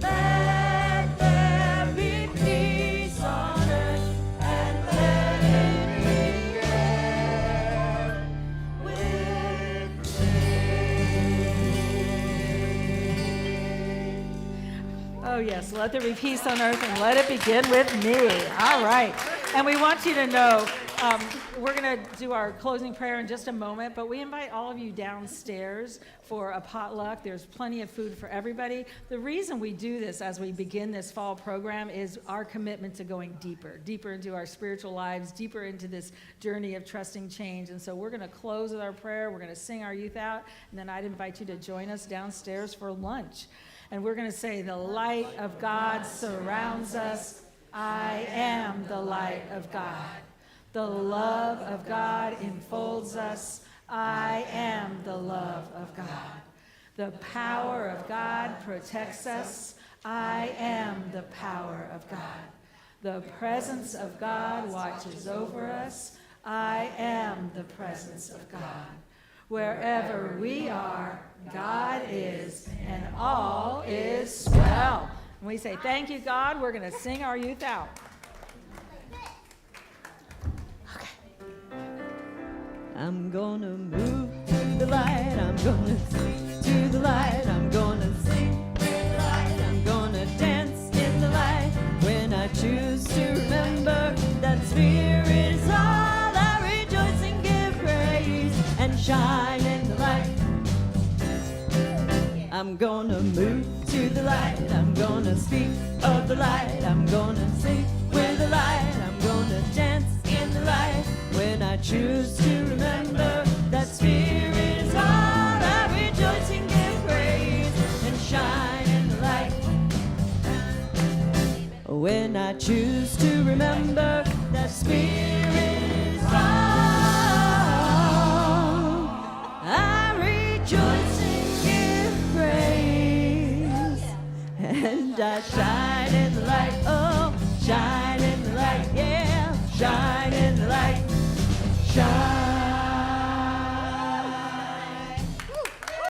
Let there be peace on earth and let it begin with me. Oh, yes. Let there be peace on earth and let it begin with me. All right. And we want you to know We're going to do our closing prayer in just a moment, but we invite all of you downstairs for a potluck. There's plenty of food for everybody. The reason we do this as we begin this fall program is our commitment to going deeper into our spiritual lives, deeper into this journey of trusting change. And so we're going to close with our prayer. We're going to sing our youth out, and then I'd invite you to join us downstairs for lunch. And we're going to say, the light of God surrounds us. I am the light of God. The love of God enfolds us. I am the love of God. The power of God protects us. I am the power of God. The presence of God watches over us. I am the presence of God. Wherever we are, God is, and all is well. And we say, thank you, God. We're going to sing our youth out. I'm gonna move to the light, I'm gonna sing to the light, I'm gonna sing to the light, I'm gonna dance in the light. When I choose to remember that Spirit is all, I rejoice and give praise and shine in the light. I'm gonna move to the light, I'm gonna speak of the light, I'm gonna sing with the light, I'm gonna dance in the light. When I choose to remember that Spirit is all, I rejoice and give praise and shine in the light. When I choose to remember that Spirit is all, I rejoice and give praise and I shine in the light. Oh, shine in the light, yeah, shine in the light. Shine.